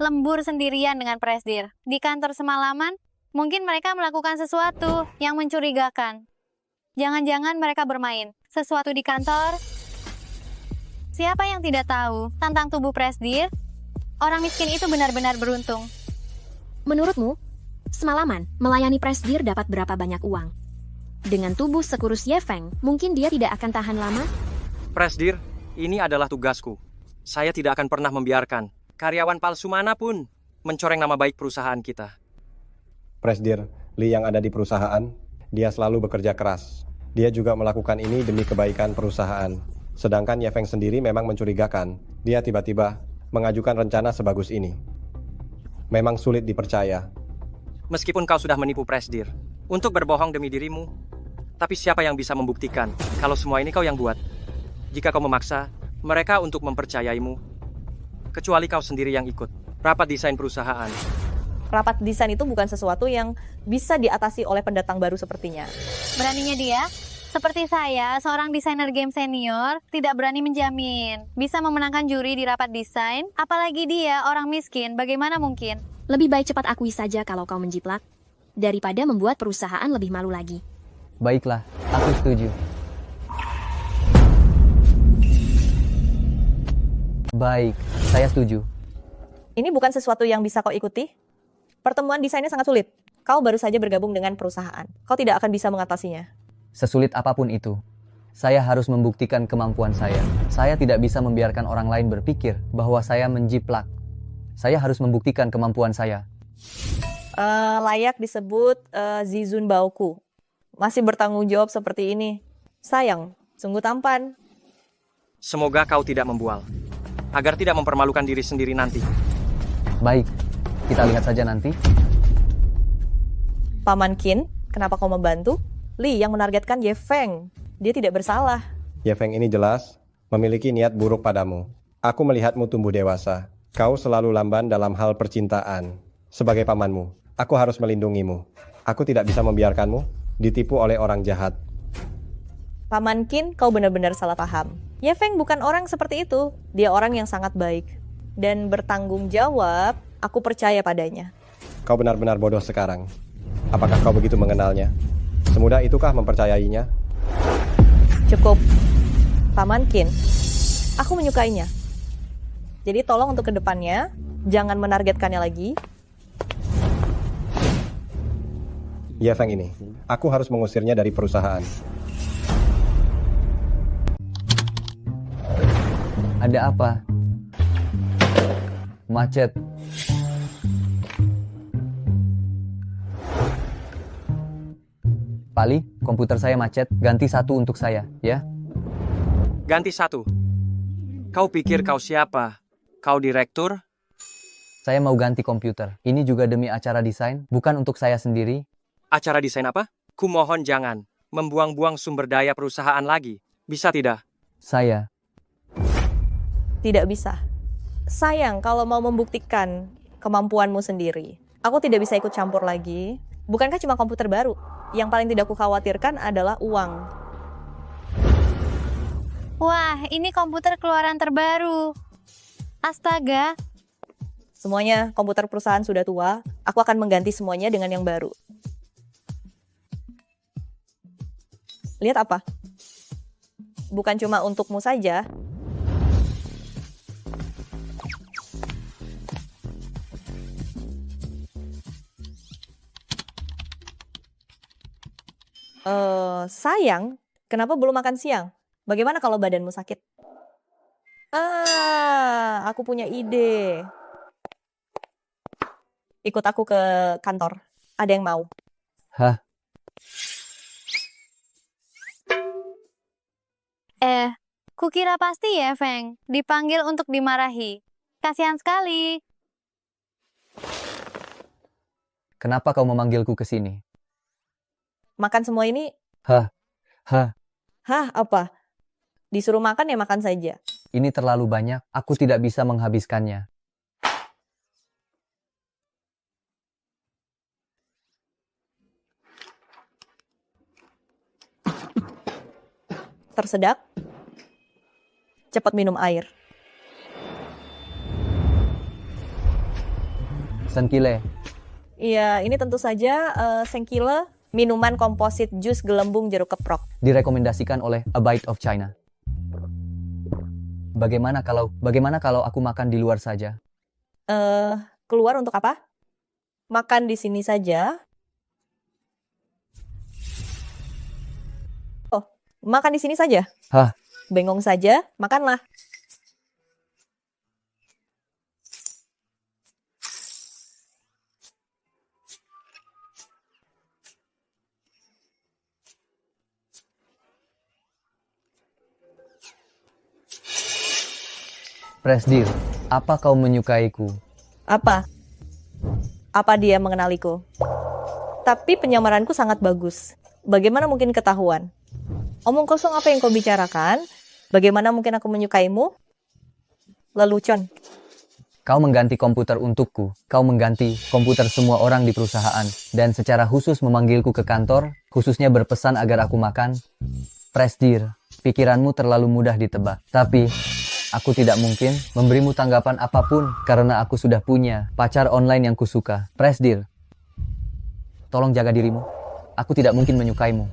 lembur sendirian dengan Presdir. Di kantor semalaman, mungkin mereka melakukan sesuatu yang mencurigakan. Jangan-jangan mereka bermain sesuatu di kantor. Siapa yang tidak tahu tentang tubuh Presdir? Orang miskin itu benar-benar beruntung. Menurutmu, semalaman melayani Presdir dapat berapa banyak uang? Dengan tubuh sekurus Yefeng, mungkin dia tidak akan tahan lama? Presdir, ini adalah tugasku. Saya tidak akan pernah membiarkan karyawan palsu manapun mencoreng nama baik perusahaan kita. Presdir, Lee yang ada di perusahaan, dia selalu bekerja keras. Dia juga melakukan ini demi kebaikan perusahaan. Sedangkan Yefeng sendiri memang mencurigakan. Dia tiba-tiba mengajukan rencana sebagus ini. Memang sulit dipercaya. Meskipun kau sudah menipu Presdir untuk berbohong demi dirimu, tapi siapa yang bisa membuktikan kalau semua ini kau yang buat? Jika kau memaksa mereka untuk mempercayaimu, kecuali kau sendiri yang ikut rapat desain perusahaan. Rapat desain itu bukan sesuatu yang bisa diatasi oleh pendatang baru sepertinya. Beraninya dia, seperti saya, seorang desainer game senior, tidak berani menjamin bisa memenangkan juri di rapat desain, apalagi dia orang miskin, bagaimana mungkin? Lebih baik cepat akui saja kalau kau menjiplak, daripada membuat perusahaan lebih malu lagi. Baiklah, aku setuju. Baik, saya setuju. Ini bukan sesuatu yang bisa kau ikuti. Pertemuan desainnya sangat sulit. Kau baru saja bergabung dengan perusahaan. Kau tidak akan bisa mengatasinya. Sesulit apapun itu, saya harus membuktikan kemampuan saya. Saya tidak bisa membiarkan orang lain berpikir bahwa saya menjiplak. Saya harus membuktikan kemampuan saya. Layak disebut Zizun Baoku. Masih bertanggung jawab seperti ini. Sayang, sungguh tampan. Semoga kau tidak membual, agar tidak mempermalukan diri sendiri nanti. Baik, kita lihat saja nanti. Paman Qin, kenapa kau membantu? Lee yang menargetkan Yefeng. Dia tidak bersalah. Yefeng ini jelas memiliki niat buruk padamu. Aku melihatmu tumbuh dewasa. Kau selalu lamban dalam hal percintaan. Sebagai pamanmu, aku harus melindungimu. Aku tidak bisa membiarkanmu ditipu oleh orang jahat. Paman Qin, kau benar-benar salah paham. Yefeng bukan orang seperti itu. Dia orang yang sangat baik. Dan bertanggung jawab, aku percaya padanya. Kau benar-benar bodoh sekarang. Apakah kau begitu mengenalnya? Semudah itukah mempercayainya? Cukup. Paman Qin, aku menyukainya. Jadi tolong untuk kedepannya, jangan menargetkannya lagi. Yefeng ini, aku harus mengusirnya dari perusahaan. Ada apa? Macet. Pali, komputer saya macet. Ganti satu untuk saya, ya? Ganti satu. Kau pikir kau siapa? Kau direktur? Saya mau ganti komputer. Ini juga demi acara desain, bukan untuk saya sendiri. Acara desain apa? Kumohon jangan membuang-buang sumber daya perusahaan lagi. Bisa tidak? Saya. Tidak bisa. Sayang kalau mau membuktikan kemampuanmu sendiri. Aku tidak bisa ikut campur lagi. Bukankah cuma komputer baru? Yang paling tidak kukhawatirkan adalah uang. Wah, ini komputer keluaran terbaru. Astaga. Semuanya komputer perusahaan sudah tua. Aku akan mengganti semuanya dengan yang baru. Lihat apa? Bukan cuma untukmu saja. Sayang, kenapa belum makan siang? Bagaimana kalau badanmu sakit? Aku punya ide. Ikut aku ke kantor. Ada yang mau? Hah? Kukira pasti ya, Feng. Dipanggil untuk dimarahi. Kasihan sekali. Kenapa kau memanggilku ke sini? Makan semua ini? Hah? Hah, apa? Disuruh makan ya makan saja. Ini terlalu banyak, aku tidak bisa menghabiskannya. Tersedak? Cepat minum air. Senkile. Iya, ini tentu saja Senkile, minuman komposit jus gelembung jeruk keprok. Direkomendasikan oleh A Bite of China. Bagaimana kalau aku makan di luar saja? Keluar untuk apa? Makan di sini saja. Oh, makan di sini saja? Hah? Bengong saja, makanlah. Presdir, apa kau menyukaiku? Apa? Apa dia mengenaliku? Tapi penyamaranku sangat bagus. Bagaimana mungkin ketahuan? Omong kosong apa yang kau bicarakan? Bagaimana mungkin aku menyukaimu? Lelucon. Kau mengganti komputer untukku. Kau mengganti komputer semua orang di perusahaan. Dan secara khusus memanggilku ke kantor, khususnya berpesan agar aku makan. Presdir, pikiranmu terlalu mudah ditebak. Tapi, aku tidak mungkin memberimu tanggapan apapun karena aku sudah punya pacar online yang kusuka. Presdir, tolong jaga dirimu. Aku tidak mungkin menyukaimu.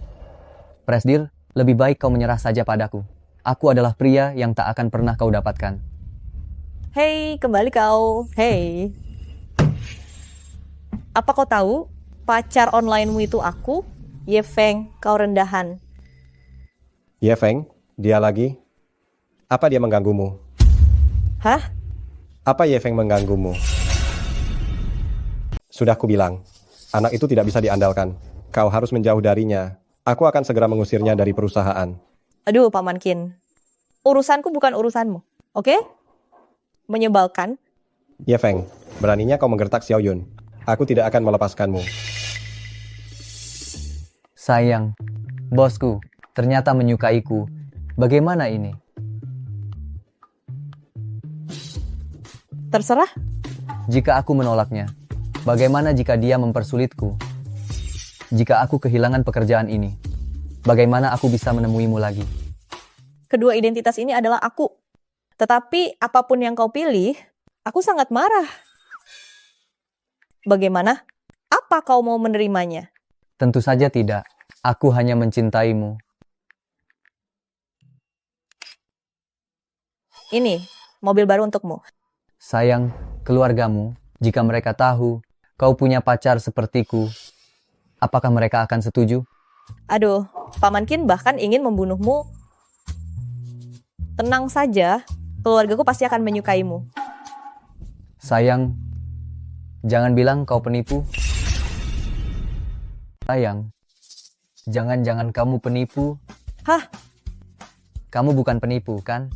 Presdir, lebih baik kau menyerah saja padaku. Aku adalah pria yang tak akan pernah kau dapatkan. Hei, kembali kau. Hei. Apa kau tahu? Pacar onlinemu itu aku, Ye Feng, kau rendahan. Ye Feng, dia lagi. Apa dia mengganggumu? Hah? Apa Ye Feng mengganggumu? Sudah kubilang, anak itu tidak bisa diandalkan. Kau harus menjauh darinya. Aku akan segera mengusirnya dari perusahaan. Aduh, Paman Kin. Urusanku bukan urusanmu, oke? Menyebalkan. Ye Feng, beraninya kau menggertak Xiao Yun. Aku tidak akan melepaskanmu. Sayang, bosku, ternyata menyukaiku. Bagaimana ini? Terserah. Jika aku menolaknya, bagaimana jika dia mempersulitku? Jika aku kehilangan pekerjaan ini, bagaimana aku bisa menemuimu lagi? Kedua identitas ini adalah aku. Tetapi apapun yang kau pilih, aku sangat marah. Bagaimana? Apa kau mau menerimanya? Tentu saja tidak. Aku hanya mencintaimu. Ini, mobil baru untukmu. Sayang, keluargamu, jika mereka tahu kau punya pacar sepertiku, apakah mereka akan setuju? Aduh, Paman Kin bahkan ingin membunuhmu. Tenang saja, keluargaku pasti akan menyukaimu. Sayang, jangan bilang kau penipu. Sayang, jangan-jangan kamu penipu. Hah? Kamu bukan penipu, kan?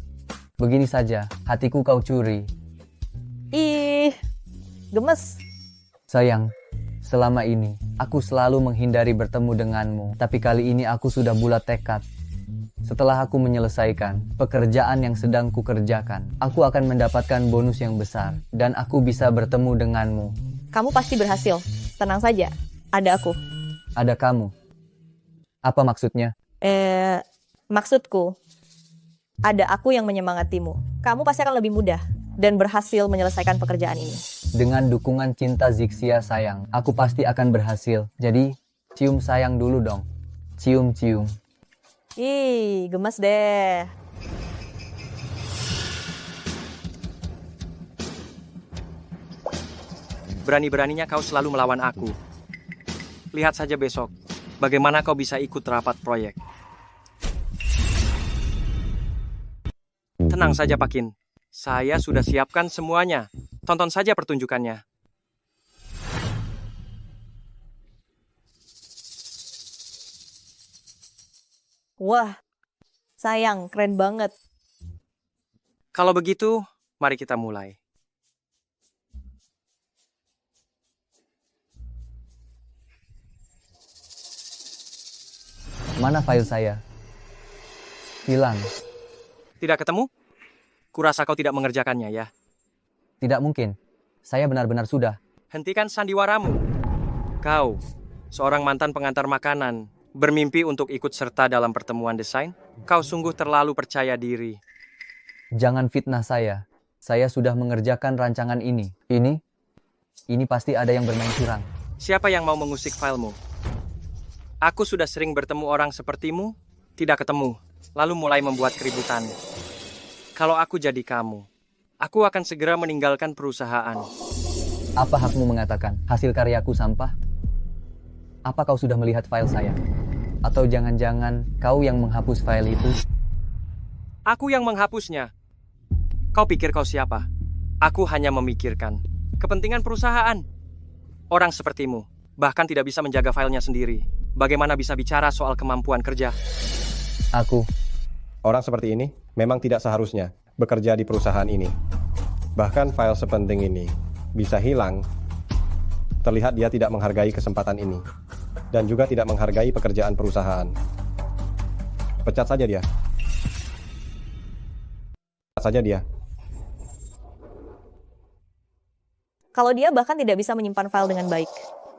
Begini saja, hatiku kau curi. Ih, gemes. Sayang, selama ini aku selalu menghindari bertemu denganmu. Tapi kali ini aku sudah bulat tekad. Setelah aku menyelesaikan pekerjaan yang sedang kukerjakan, aku akan mendapatkan bonus yang besar. Dan aku bisa bertemu denganmu. Kamu pasti berhasil. Tenang saja, ada aku. Ada kamu. Apa maksudnya? Maksudku, ada aku yang menyemangatimu. Kamu pasti akan lebih mudah dan berhasil menyelesaikan pekerjaan ini. Dengan dukungan cinta Zixia sayang, aku pasti akan berhasil. Jadi, cium sayang dulu dong. Cium-cium. Ih, gemes deh. Berani-beraninya kau selalu melawan aku. Lihat saja besok, bagaimana kau bisa ikut rapat proyek. Tenang saja, Pakin. Saya sudah siapkan semuanya. Tonton saja pertunjukannya. Wah, sayang, keren banget. Kalau begitu, mari kita mulai. Mana file saya? Hilang. Tidak ketemu? Kurasa kau tidak mengerjakannya, ya? Tidak mungkin. Saya benar-benar sudah. Hentikan sandiwaramu. Kau, seorang mantan pengantar makanan, bermimpi untuk ikut serta dalam pertemuan desain? Kau sungguh terlalu percaya diri. Jangan fitnah saya. Saya sudah mengerjakan rancangan ini. Ini Ini pasti ada yang bermain curang. Siapa yang mau mengusik filemu? Aku sudah sering bertemu orang sepertimu, tidak ketemu, lalu mulai membuat keributan. Kalau aku jadi kamu, aku akan segera meninggalkan perusahaan. Apa hakmu mengatakan hasil karyaku sampah? Apa kau sudah melihat file saya? Atau jangan-jangan kau yang menghapus file itu? Aku yang menghapusnya. Kau pikir kau siapa? Aku hanya memikirkan kepentingan perusahaan. Orang sepertimu bahkan tidak bisa menjaga filenya sendiri. Bagaimana bisa bicara soal kemampuan kerja? Orang seperti ini memang tidak seharusnya bekerja di perusahaan ini. Bahkan file sepenting ini bisa hilang. Terlihat dia tidak menghargai kesempatan ini. Dan juga tidak menghargai pekerjaan perusahaan. Pecat saja dia. Kalau dia bahkan tidak bisa menyimpan file dengan baik.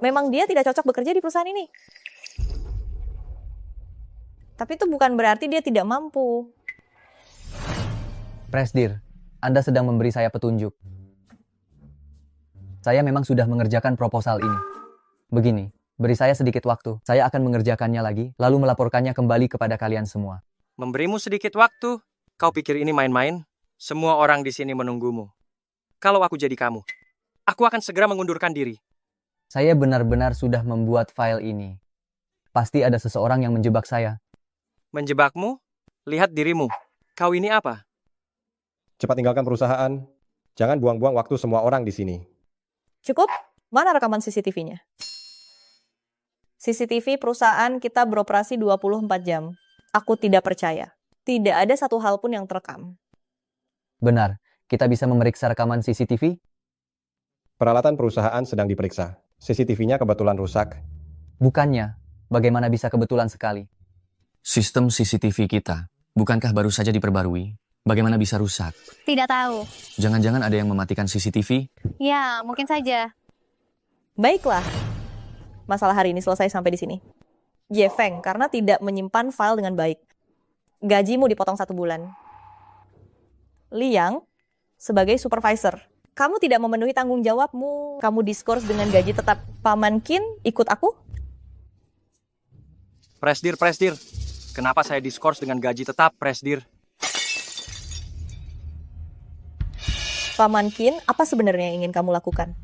Memang dia tidak cocok bekerja di perusahaan ini. Tapi itu bukan berarti dia tidak mampu. Presdir, Anda sedang memberi saya petunjuk. Saya memang sudah mengerjakan proposal ini. Begini, beri saya sedikit waktu. Saya akan mengerjakannya lagi, lalu melaporkannya kembali kepada kalian semua. Memberimu sedikit waktu? Kau pikir ini main-main? Semua orang di sini menunggumu. Kalau aku jadi kamu, aku akan segera mengundurkan diri. Saya benar-benar sudah membuat file ini. Pasti ada seseorang yang menjebak saya. Menjebakmu? Lihat dirimu. Kau ini apa? Cepat tinggalkan perusahaan. Jangan buang-buang waktu semua orang di sini. Cukup? Mana rekaman CCTV-nya? CCTV perusahaan kita beroperasi 24 jam. Aku tidak percaya. Tidak ada satu hal pun yang terekam. Benar, kita bisa memeriksa rekaman CCTV? Peralatan perusahaan sedang diperiksa. CCTV-nya kebetulan rusak. Bukannya, bagaimana bisa kebetulan sekali? Sistem CCTV kita, bukankah baru saja diperbarui? Bagaimana bisa rusak? Tidak tahu. Jangan-jangan ada yang mematikan CCTV? Ya, mungkin saja. Baiklah. Masalah hari ini selesai sampai di sini. Ye Feng, karena tidak menyimpan file dengan baik. Gajimu dipotong 1 bulan. Liang, sebagai supervisor, kamu tidak memenuhi tanggung jawabmu. Kamu diskors dengan gaji tetap. Paman Qin, ikut aku? Presdir. Kenapa saya diskors dengan gaji tetap, Presdir? Paman Qin, apa sebenarnya yang ingin kamu lakukan?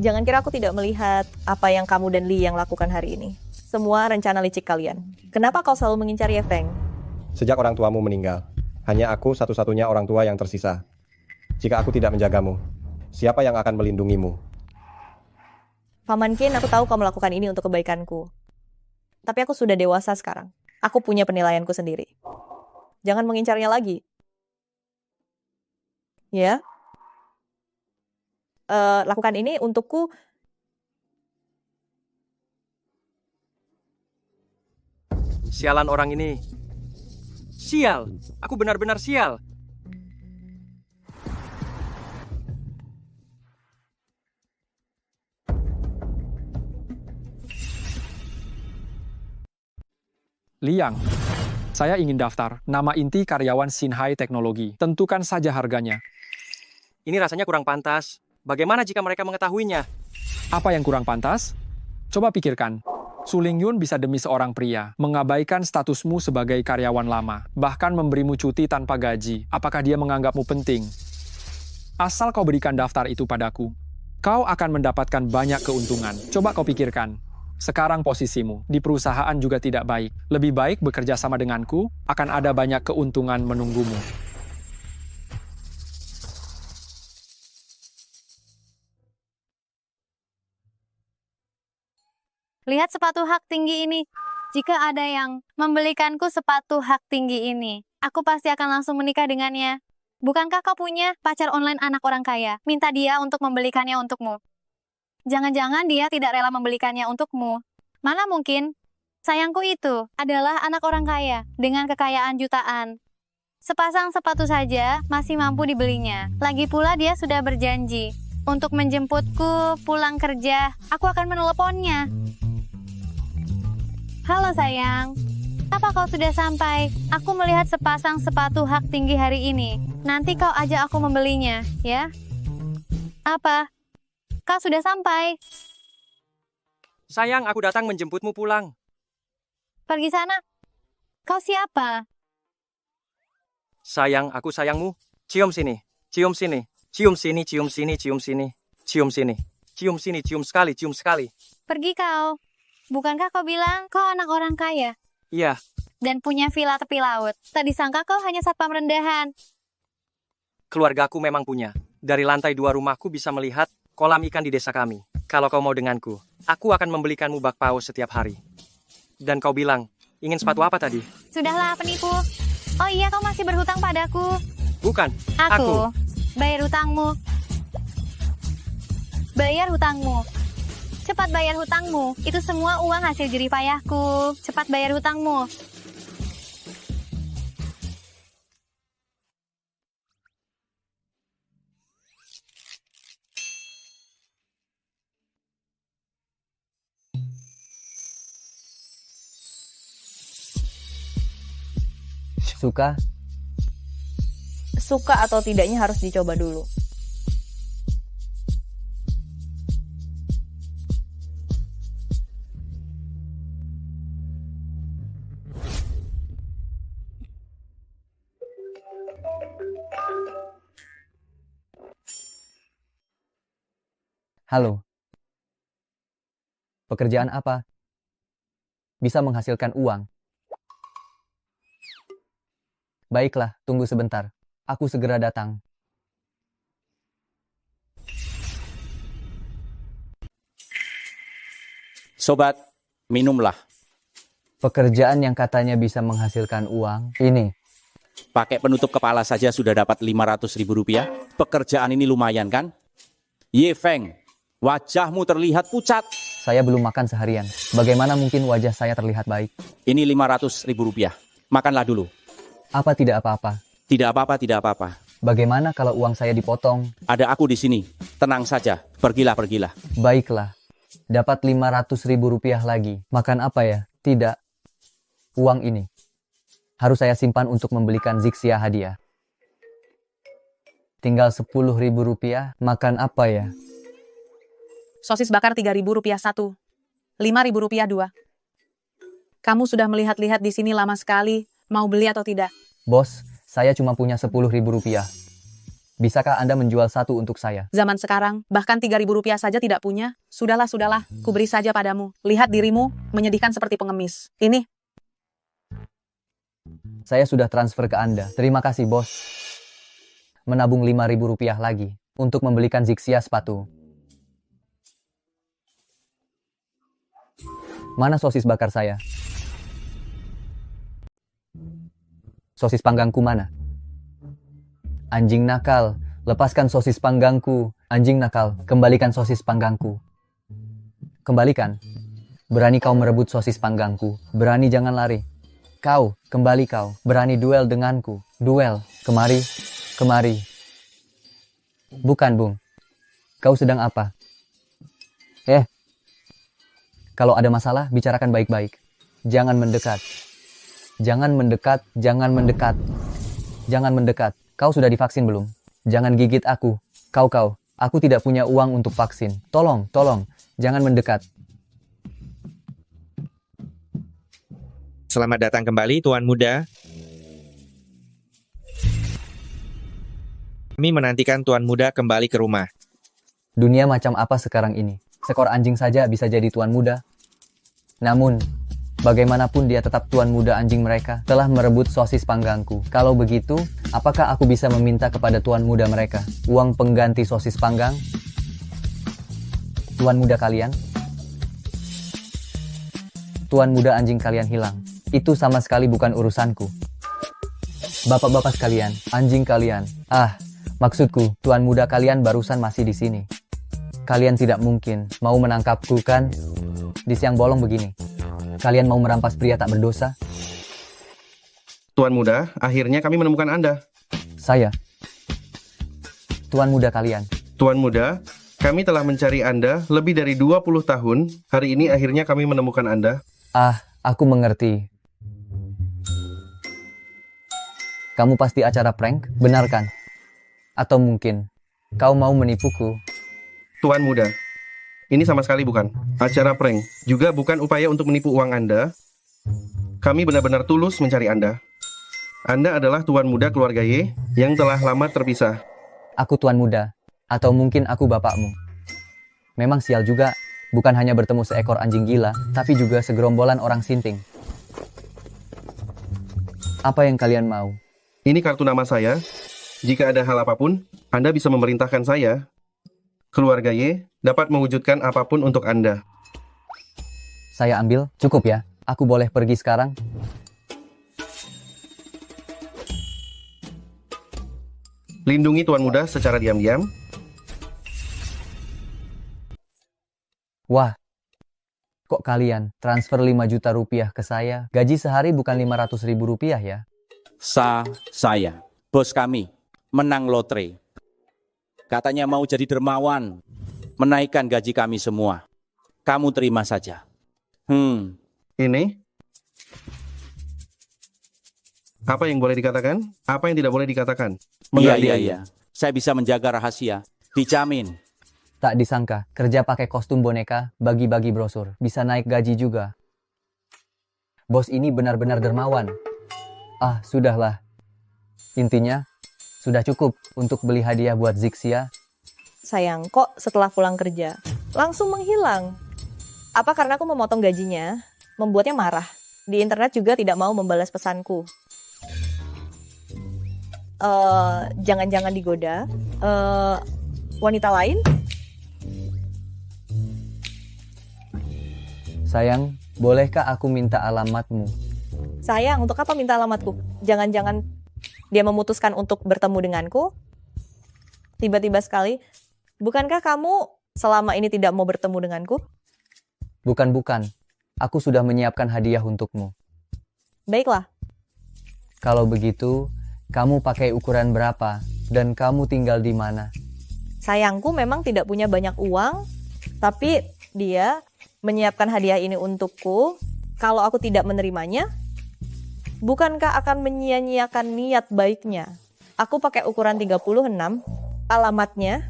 Jangan kira aku tidak melihat apa yang kamu dan Li yang lakukan hari ini. Semua rencana licik kalian. Kenapa kau selalu mengincar Ye Feng? Sejak orang tuamu meninggal, hanya aku satu-satunya orang tua yang tersisa. Jika aku tidak menjagamu, siapa yang akan melindungimu? Paman Qin, aku tahu kau melakukan ini untuk kebaikanku. Tapi aku sudah dewasa sekarang. Aku punya penilaianku sendiri. Jangan mengincarnya lagi. Ya? Lakukan ini untukku. Sialan orang ini. Sial. Aku benar-benar sial. Liang, saya ingin daftar. Nama inti karyawan Xinhai Teknologi. Tentukan saja harganya. Ini rasanya kurang pantas. Bagaimana jika mereka mengetahuinya? Apa yang kurang pantas? Coba pikirkan. Su Lingyun bisa demi seorang pria mengabaikan statusmu sebagai karyawan lama, bahkan memberimu cuti tanpa gaji. Apakah dia menganggapmu penting? Asal kau berikan daftar itu padaku, kau akan mendapatkan banyak keuntungan. Coba kau pikirkan. Sekarang posisimu di perusahaan juga tidak baik. Lebih baik bekerja sama denganku, akan ada banyak keuntungan menunggumu. Lihat sepatu hak tinggi ini. Jika ada yang membelikanku sepatu hak tinggi ini, aku pasti akan langsung menikah dengannya. Bukankah kau punya pacar online anak orang kaya? Minta dia untuk membelikannya untukmu. Jangan-jangan dia tidak rela membelikannya untukmu. Mana mungkin? Sayangku itu adalah anak orang kaya dengan kekayaan jutaan. Sepasang sepatu saja masih mampu dibelinya. Lagi pula dia sudah berjanji untuk menjemputku pulang kerja. Aku akan meneleponnya. Halo sayang, apa kau sudah sampai? Aku melihat sepasang sepatu hak tinggi hari ini. Nanti kau ajak aku membelinya, ya? Apa? kau sudah sampai. Sayang, aku datang menjemputmu pulang. Pergi sana. Kau siapa? Sayang, aku sayangmu. Cium sini, cium sini, cium sini, cium sini, cium sini, cium sini, cium sini, cium sekali, cium sekali. Pergi kau. Bukankah kau bilang kau anak orang kaya? Iya, Dan punya villa tepi laut. Tak disangka kau hanya satpam rendahan. keluargaku memang punya. Dari lantai 2 rumahku bisa melihat kolam ikan di desa kami. Kalau kau mau denganku, aku akan membelikanmu bakpao setiap hari. Dan kau bilang, ingin sepatu apa tadi? Sudahlah, penipu. Oh iya, kau masih berhutang padaku. Bukan, Aku. Bayar hutangmu. Bayar hutangmu. Cepat bayar hutangmu. Itu semua uang hasil jerih payahku. Cepat bayar hutangmu. Suka? Suka atau tidaknya harus dicoba dulu. Halo. Pekerjaan apa? Bisa menghasilkan uang. Baiklah, tunggu sebentar. Aku segera datang. Sobat, minumlah. Pekerjaan yang katanya bisa menghasilkan uang, ini. Pakai penutup kepala saja sudah dapat 500.000 rupiah. Pekerjaan ini lumayan kan? Ye Feng, wajahmu terlihat pucat. Saya belum makan seharian. Bagaimana mungkin wajah saya terlihat baik? Ini 500.000 rupiah. Makanlah dulu. Apa tidak apa-apa? Tidak apa-apa, tidak apa-apa. Bagaimana kalau uang saya dipotong? Ada aku di sini. Tenang saja. Pergilah, pergilah. Baiklah. Dapat 500.000 rupiah lagi. Makan apa ya? Tidak. Uang ini harus saya simpan untuk membelikan Zixia hadiah. Tinggal 10.000 rupiah. Makan apa ya? Sosis bakar 3.000 rupiah 1. 5.000 rupiah 2. Kamu sudah melihat-lihat di sini lama sekali. Mau beli atau tidak? Bos, saya cuma punya 10.000 rupiah. Bisakah Anda menjual satu untuk saya? Zaman sekarang, bahkan 3.000 rupiah saja tidak punya. Sudahlah, kuberi saja padamu. Lihat dirimu, menyedihkan seperti pengemis. Ini. Saya sudah transfer ke Anda. Terima kasih, bos. Menabung 5.000 rupiah lagi untuk membelikan Zixia sepatu. Mana sosis bakar saya? Sosis panggangku mana? Anjing nakal, lepaskan sosis panggangku. Anjing nakal, kembalikan sosis panggangku. Kembalikan. Berani kau merebut sosis panggangku. Berani jangan lari. Kau, kembali kau. Berani duel denganku. Duel, kemari, kemari. Bukan, Bung. Kau sedang apa? Kalau ada masalah, bicarakan baik-baik. Jangan mendekat. Jangan mendekat, jangan mendekat. Jangan mendekat. Kau sudah divaksin belum? Jangan gigit aku. Kau. Aku tidak punya uang untuk vaksin. Tolong. Jangan mendekat. Selamat datang kembali, Tuan Muda. Kami menantikan Tuan Muda kembali ke rumah. Dunia macam apa sekarang ini? Seekor anjing saja bisa jadi tuan muda. Namun, bagaimanapun dia tetap tuan muda anjing mereka telah merebut sosis panggangku. Kalau begitu, apakah aku bisa meminta kepada tuan muda mereka uang pengganti sosis panggang? Tuan muda kalian? Tuan muda anjing kalian hilang. Itu sama sekali bukan urusanku. Bapak-bapak sekalian, anjing kalian. Maksudku, tuan muda kalian barusan masih di sini. Kalian tidak mungkin mau menangkapku kan? Di siang bolong begini. Kalian mau merampas pria tak berdosa? Tuan Muda, akhirnya kami menemukan Anda. Saya. Tuan muda kalian. Tuan Muda, kami telah mencari Anda lebih dari 20 tahun. Hari ini akhirnya kami menemukan Anda. Aku mengerti. Kamu pasti acara prank, benar kan? Atau mungkin kau mau menipuku? Tuan muda, ini sama sekali bukan acara prank, juga bukan upaya untuk menipu uang Anda. Kami benar-benar tulus mencari Anda. Anda adalah tuan muda keluarga Y yang telah lama terpisah. Aku tuan muda, atau mungkin aku bapakmu. Memang sial juga, bukan hanya bertemu seekor anjing gila, tapi juga segerombolan orang sinting. Apa yang kalian mau? Ini kartu nama saya. Jika ada hal apapun, Anda bisa memerintahkan saya. Keluarga Y dapat mewujudkan apapun untuk Anda. Saya ambil, cukup ya. Aku boleh pergi sekarang? Lindungi tuan muda secara diam-diam. Wah, kok kalian transfer 5 juta rupiah ke saya? Gaji sehari bukan 500 ribu rupiah ya? Saya, bos kami, menang lotre. Katanya mau jadi dermawan, menaikkan gaji kami semua. Kamu terima saja. Ini? Apa yang boleh dikatakan? Apa yang tidak boleh dikatakan? Iya. Saya bisa menjaga rahasia. Dijamin. Tak disangka, kerja pakai kostum boneka, bagi-bagi brosur, bisa naik gaji juga. Bos ini benar-benar dermawan. Ah, sudahlah. Intinya, sudah cukup untuk beli hadiah buat Zixia. Sayang, kok setelah pulang kerja langsung menghilang? Apa karena aku memotong gajinya, membuatnya marah? Di internet juga tidak mau membalas pesanku. Jangan-jangan digoda wanita lain? Sayang, bolehkah aku minta alamatmu? Sayang, untuk apa minta alamatku? Jangan-jangan dia memutuskan untuk bertemu denganku? Tiba-tiba sekali, bukankah kamu selama ini tidak mau bertemu denganku? Bukan. Aku sudah menyiapkan hadiah untukmu. Baiklah. Kalau begitu, kamu pakai ukuran berapa? Dan kamu tinggal di mana? Sayangku memang tidak punya banyak uang, tapi dia menyiapkan hadiah ini untukku. Kalau aku tidak menerimanya, bukankah akan menyia-nyiakan niat baiknya? Aku pakai ukuran 36, alamatnya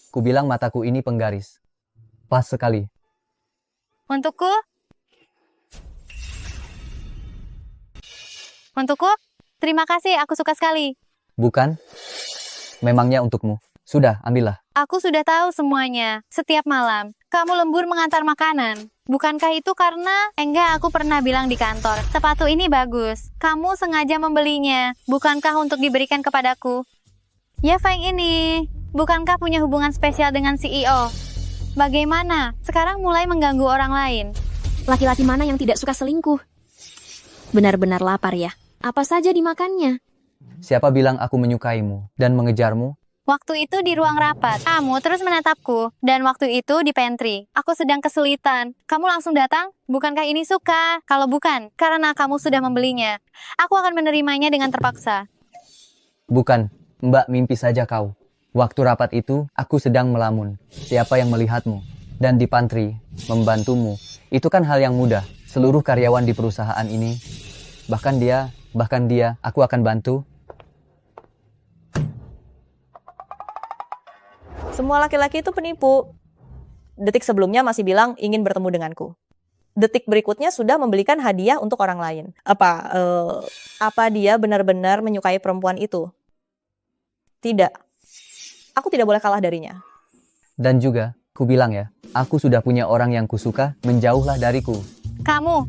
Ku bilang mataku ini penggaris. Pas sekali. Untukku? Terima kasih, aku suka sekali. Bukan? Memangnya untukmu. Sudah, ambillah. Aku sudah tahu semuanya. Setiap malam, kamu lembur mengantar makanan. Bukankah itu karena? Enggak, aku pernah bilang di kantor, sepatu ini bagus. Kamu sengaja membelinya. Bukankah untuk diberikan kepadaku? Ya, Feng ini. Bukankah punya hubungan spesial dengan CEO? Bagaimana? Sekarang mulai mengganggu orang lain. Laki-laki mana yang tidak suka selingkuh? Benar-benar lapar ya? Apa saja dimakannya? Siapa bilang aku menyukaimu dan mengejarmu? Waktu itu di ruang rapat, kamu terus menatapku. Dan waktu itu di pantry, aku sedang kesulitan. Kamu langsung datang? Bukankah ini suka? Kalau bukan, karena kamu sudah membelinya. Aku akan menerimanya dengan terpaksa. Bukan, Mbak, mimpi saja kau. Waktu rapat itu, aku sedang melamun. Siapa yang melihatmu? Dan di pantry, membantumu. Itu kan hal yang mudah. Seluruh karyawan di perusahaan ini, bahkan dia, aku akan bantu. semua laki-laki itu penipu. Detik sebelumnya masih bilang ingin bertemu denganku. Detik berikutnya sudah membelikan hadiah untuk orang lain. Apa dia benar-benar menyukai perempuan itu? Tidak. Aku tidak boleh kalah darinya. Dan juga, ku bilang ya, aku sudah punya orang yang kusuka, menjauhlah dariku. Kamu?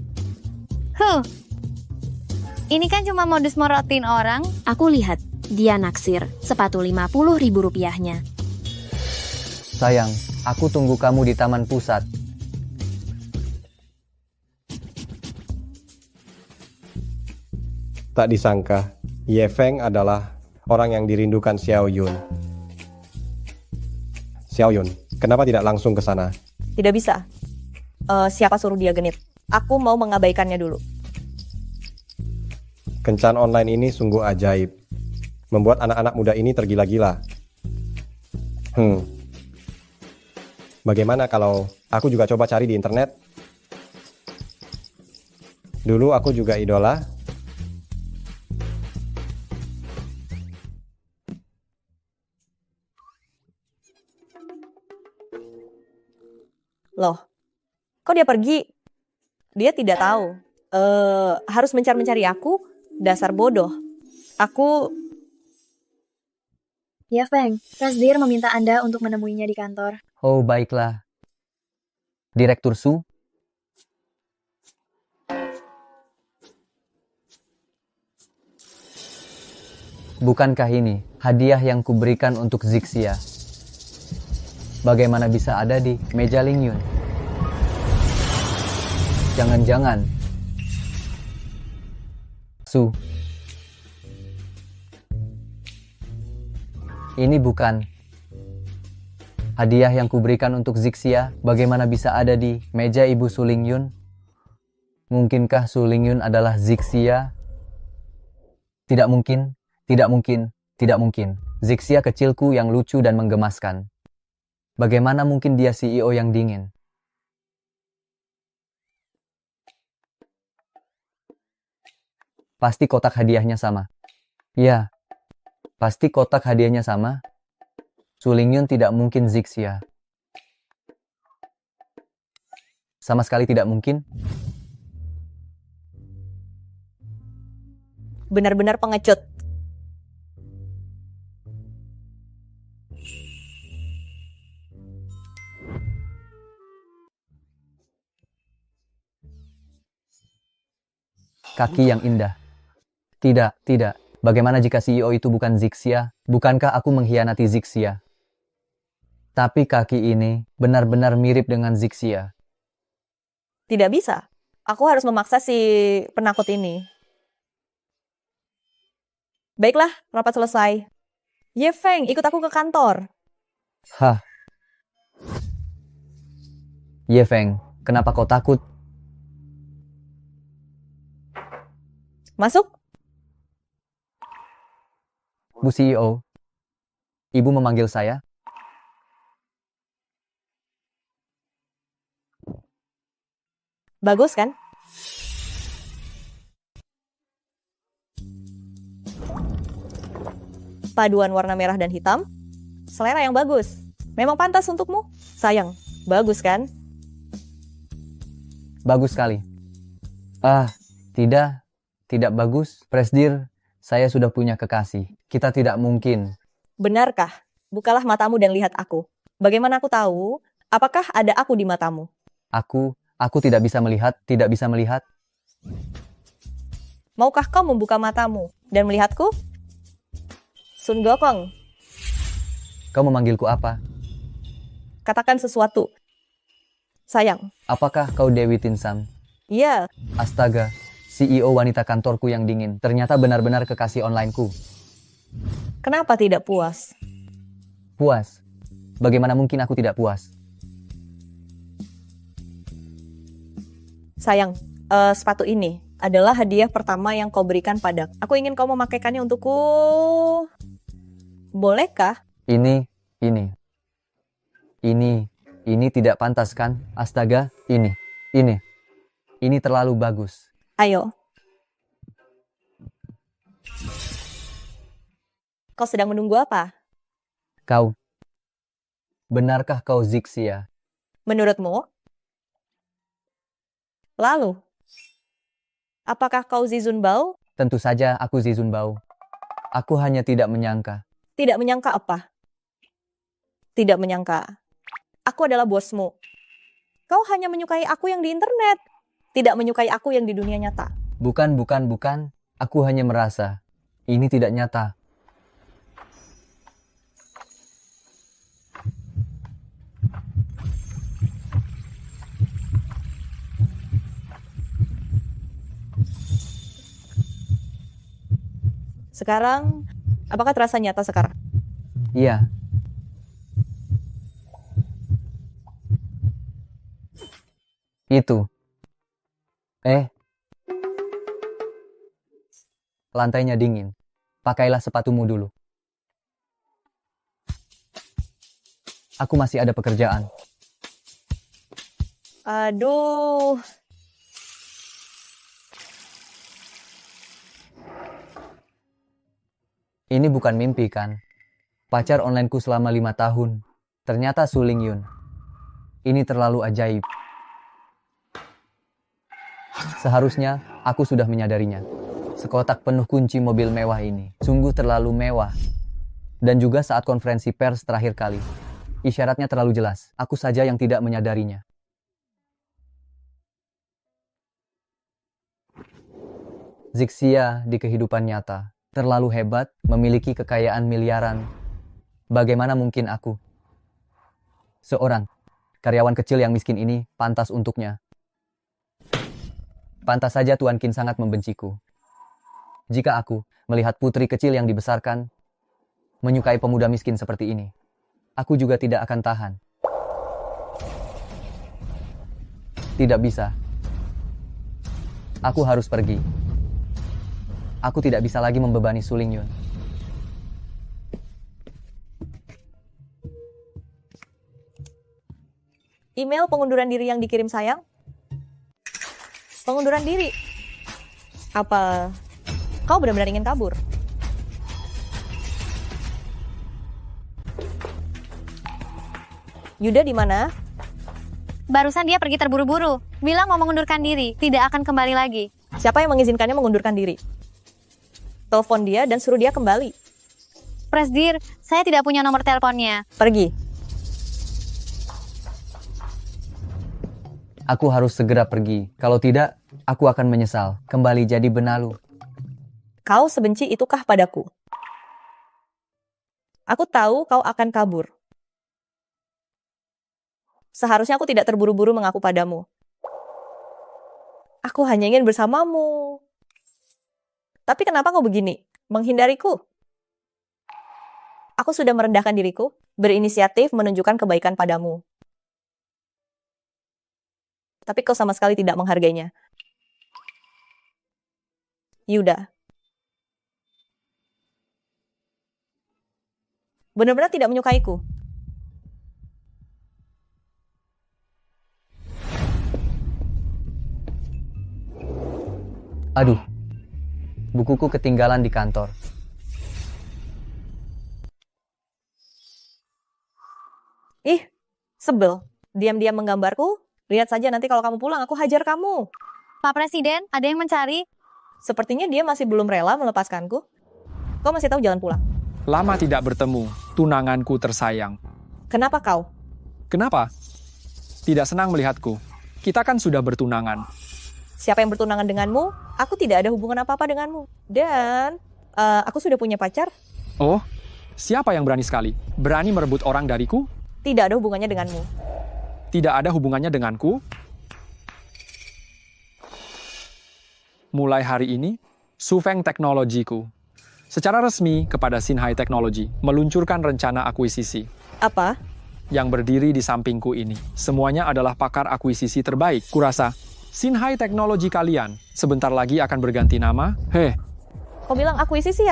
Ini kan cuma modus morotin orang. Aku lihat, dia naksir sepatu 50.000 rupiahnya. Sayang, aku tunggu kamu di taman pusat. Tak disangka, Ye Feng adalah orang yang dirindukan Xiao Yun. Xiao Yun, kenapa tidak langsung ke sana? Tidak bisa. Siapa suruh dia genit? Aku mau mengabaikannya dulu. Kencan online ini sungguh ajaib. Membuat anak-anak muda ini tergila-gila. Bagaimana kalau aku juga coba cari di internet? Dulu aku juga idola. Loh, kok dia pergi? Dia tidak tahu. Harus mencari aku? Dasar bodoh. Aku... Ya, Feng. Presidir meminta Anda untuk menemuinya di kantor. Oh, baiklah. Direktur Su? Bukankah ini hadiah yang kuberikan untuk Zixia? Bagaimana bisa ada di meja Ling Yun? Jangan-jangan Su. Ini bukan hadiah yang kuberikan untuk Zixia. Bagaimana bisa ada di meja Ibu Su Ling Yun? Mungkinkah Su Ling Yun adalah Zixia? Tidak mungkin. Tidak mungkin, tidak mungkin. Zixia kecilku yang lucu dan menggemaskan. Bagaimana mungkin dia CEO yang dingin? Pasti kotak hadiahnya sama. Ya, pasti kotak hadiahnya sama. Su Ling Yun tidak mungkin Zixia. Sama sekali tidak mungkin. Benar-benar pengecut. Kaki yang indah. Tidak, tidak. Bagaimana jika CEO itu bukan Zixia? Bukankah aku mengkhianati Zixia? Tapi kaki ini benar-benar mirip dengan Zixia. Tidak bisa. Aku harus memaksa si penakut ini. Baiklah, rapat selesai. Ye Feng, ikut aku ke kantor. Hah. Ye Feng, kenapa kau takut? Masuk. Bu CEO, Ibu memanggil saya? Bagus kan? Paduan warna merah dan hitam. Selera yang bagus. Memang pantas untukmu. Sayang, bagus kan? Bagus sekali. Ah, tidak. Tidak bagus. Presdir, saya sudah punya kekasih. Kita tidak mungkin. Benarkah? Bukalah matamu dan lihat aku. Bagaimana aku tahu? Apakah ada aku di matamu? Aku tidak bisa melihat, tidak bisa melihat. Maukah kau membuka matamu dan melihatku? Sun Gokong, Kau memanggilku apa? katakan sesuatu. Sayang. Apakah kau Dewi Tinsam? Iya. Astaga, CEO wanita kantorku yang dingin. Ternyata benar-benar kekasih onlineku. Kenapa tidak puas? Puas? Bagaimana mungkin aku tidak puas? Sayang, sepatu ini adalah hadiah pertama yang kau berikan padaku. Aku ingin kau memakaikannya untukku. Bolehkah? Ini tidak pantas kan? Astaga, ini terlalu bagus. Ayo. Kau sedang menunggu apa? Benarkah kau Zixia? Menurutmu? Lalu, apakah kau Zizun Bao? Tentu saja aku Zizun Bao. Aku hanya tidak menyangka. Tidak menyangka apa? Tidak menyangka. Aku adalah bosmu. Kau hanya menyukai aku yang di internet. Tidak menyukai aku yang di dunia nyata. Bukan. Aku hanya merasa ini tidak nyata. Sekarang, apakah terasa nyata sekarang? Iya. Itu. Lantainya dingin. Pakailah sepatumu dulu. Aku masih ada pekerjaan. Aduh. Ini bukan mimpi kan? Pacar onlineku selama 5 tahun. Ternyata Su Ling Yun. Ini terlalu ajaib. Seharusnya aku sudah menyadarinya. Sekotak penuh kunci mobil mewah ini sungguh terlalu mewah. Dan juga saat konferensi pers terakhir kali. Isyaratnya terlalu jelas. Aku saja yang tidak menyadarinya. Zixia di kehidupan nyata terlalu hebat, memiliki kekayaan miliaran. Bagaimana mungkin aku, seorang karyawan kecil yang miskin ini, pantas untuknya? Pantas saja Tuan Qin sangat membenciku. Jika aku melihat putri kecil yang dibesarkan, menyukai pemuda miskin seperti ini, aku juga tidak akan tahan. Tidak bisa. Aku harus pergi. Aku tidak bisa lagi membebani Su Lingyun. Email pengunduran diri yang dikirim sayang? Pengunduran diri? Apa kau benar-benar ingin kabur? Yuda di mana? Barusan dia pergi terburu-buru. Bilang mau mengundurkan diri, tidak akan kembali lagi. Siapa yang mengizinkannya mengundurkan diri? Telepon dia dan suruh dia kembali. Presdir, saya tidak punya nomor teleponnya. Pergi. Aku harus segera pergi. Kalau tidak, aku akan menyesal. Kembali jadi benalu. Kau sebenci itukah padaku? Aku tahu kau akan kabur. Seharusnya aku tidak terburu-buru mengaku padamu. Aku hanya ingin bersamamu. Tapi kenapa kau begini? Menghindariku? Aku sudah merendahkan diriku, berinisiatif menunjukkan kebaikan padamu. Tapi kau sama sekali tidak menghargainya. Yuda. Benar-benar tidak menyukaiku. Aduh. Bukuku ketinggalan di kantor. Ih, sebel. Diam-diam menggambarku. Lihat saja nanti kalau kamu pulang, aku hajar kamu. Pak Presiden, ada yang mencari. Sepertinya dia masih belum rela melepaskanku. Kau masih tahu jalan pulang. Lama tidak bertemu, tunanganku tersayang. Kenapa kau? Kenapa? Tidak senang melihatku. Kita kan sudah bertunangan. Siapa yang bertunangan denganmu? Aku tidak ada hubungan apa-apa denganmu. Dan aku sudah punya pacar. Oh, siapa yang berani sekali? Berani merebut orang dariku? Tidak ada hubungannya denganmu. Tidak ada hubungannya denganku? Mulai hari ini, Su Feng Teknologiku secara resmi kepada Xinhai Technology meluncurkan rencana akuisisi. Apa? Yang berdiri di sampingku ini. Semuanya adalah pakar akuisisi terbaik. Kurasa Xinhai Technology kalian sebentar lagi akan berganti nama. Kau bilang akuisisi.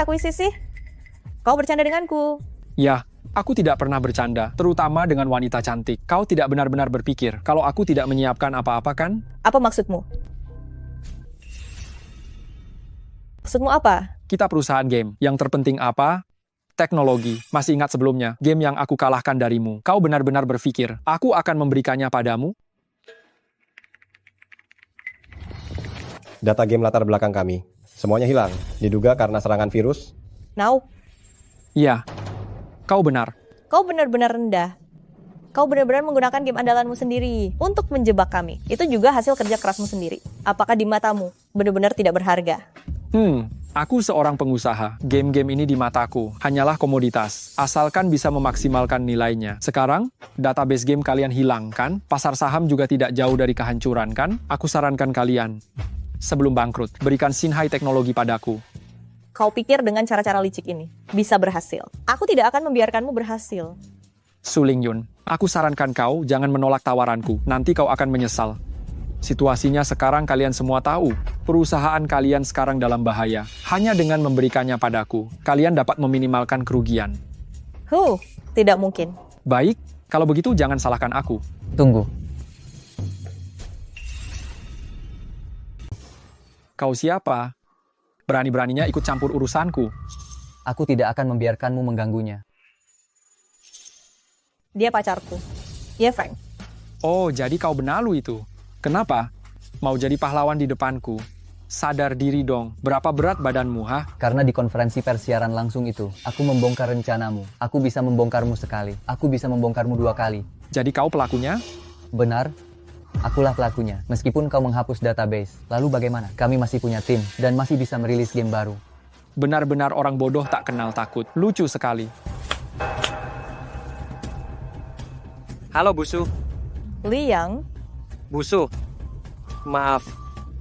Kau bercanda denganku. Ya, aku tidak pernah bercanda, terutama dengan wanita cantik. Kau tidak benar-benar berpikir kalau aku tidak menyiapkan apa-apa kan? Apa maksudmu? Maksudmu apa? Kita perusahaan game. Yang terpenting apa? Teknologi. Masih ingat sebelumnya, game yang aku kalahkan darimu. Kau benar-benar berpikir, aku akan memberikannya padamu? Data game latar belakang kami. Semuanya hilang. Diduga karena serangan virus. Now? Ya, kau benar. Kau benar-benar rendah. Kau benar-benar menggunakan game andalanmu sendiri untuk menjebak kami. Itu juga hasil kerja kerasmu sendiri. Apakah di matamu benar-benar tidak berharga? Aku seorang pengusaha. Game-game ini di mataku hanyalah komoditas, asalkan bisa memaksimalkan nilainya. Sekarang, database game kalian hilang, kan? Pasar saham juga tidak jauh dari kehancuran, kan? Aku sarankan kalian, sebelum bangkrut, berikan Xinhai Teknologi padaku. Kau pikir dengan cara-cara licik ini bisa berhasil? Aku tidak akan membiarkanmu berhasil. Su Lingyun, aku sarankan kau jangan menolak tawaranku, nanti kau akan menyesal. Situasinya sekarang kalian semua tahu, perusahaan kalian sekarang dalam bahaya. Hanya dengan memberikannya padaku, kalian dapat meminimalkan kerugian. Tidak mungkin. Baik, kalau begitu jangan salahkan aku. Tunggu. Kau siapa? Berani-beraninya ikut campur urusanku. Aku tidak akan membiarkanmu mengganggunya. Dia pacarku. Ya, Frank. Oh, jadi kau benalu itu. Kenapa? Mau jadi pahlawan di depanku? Sadar diri dong, berapa berat badanmu, ha? Karena di konferensi pers siaran langsung itu, aku membongkar rencanamu. Aku bisa membongkarmu sekali. Aku bisa membongkarmu 2 kali. Jadi kau pelakunya? Benar. Akulah pelakunya. Meskipun kau menghapus database, lalu bagaimana? Kami masih punya tim dan masih bisa merilis game baru. Benar-benar orang bodoh tak kenal takut. Lucu sekali. Halo, Busu. Liang, Busu, maaf.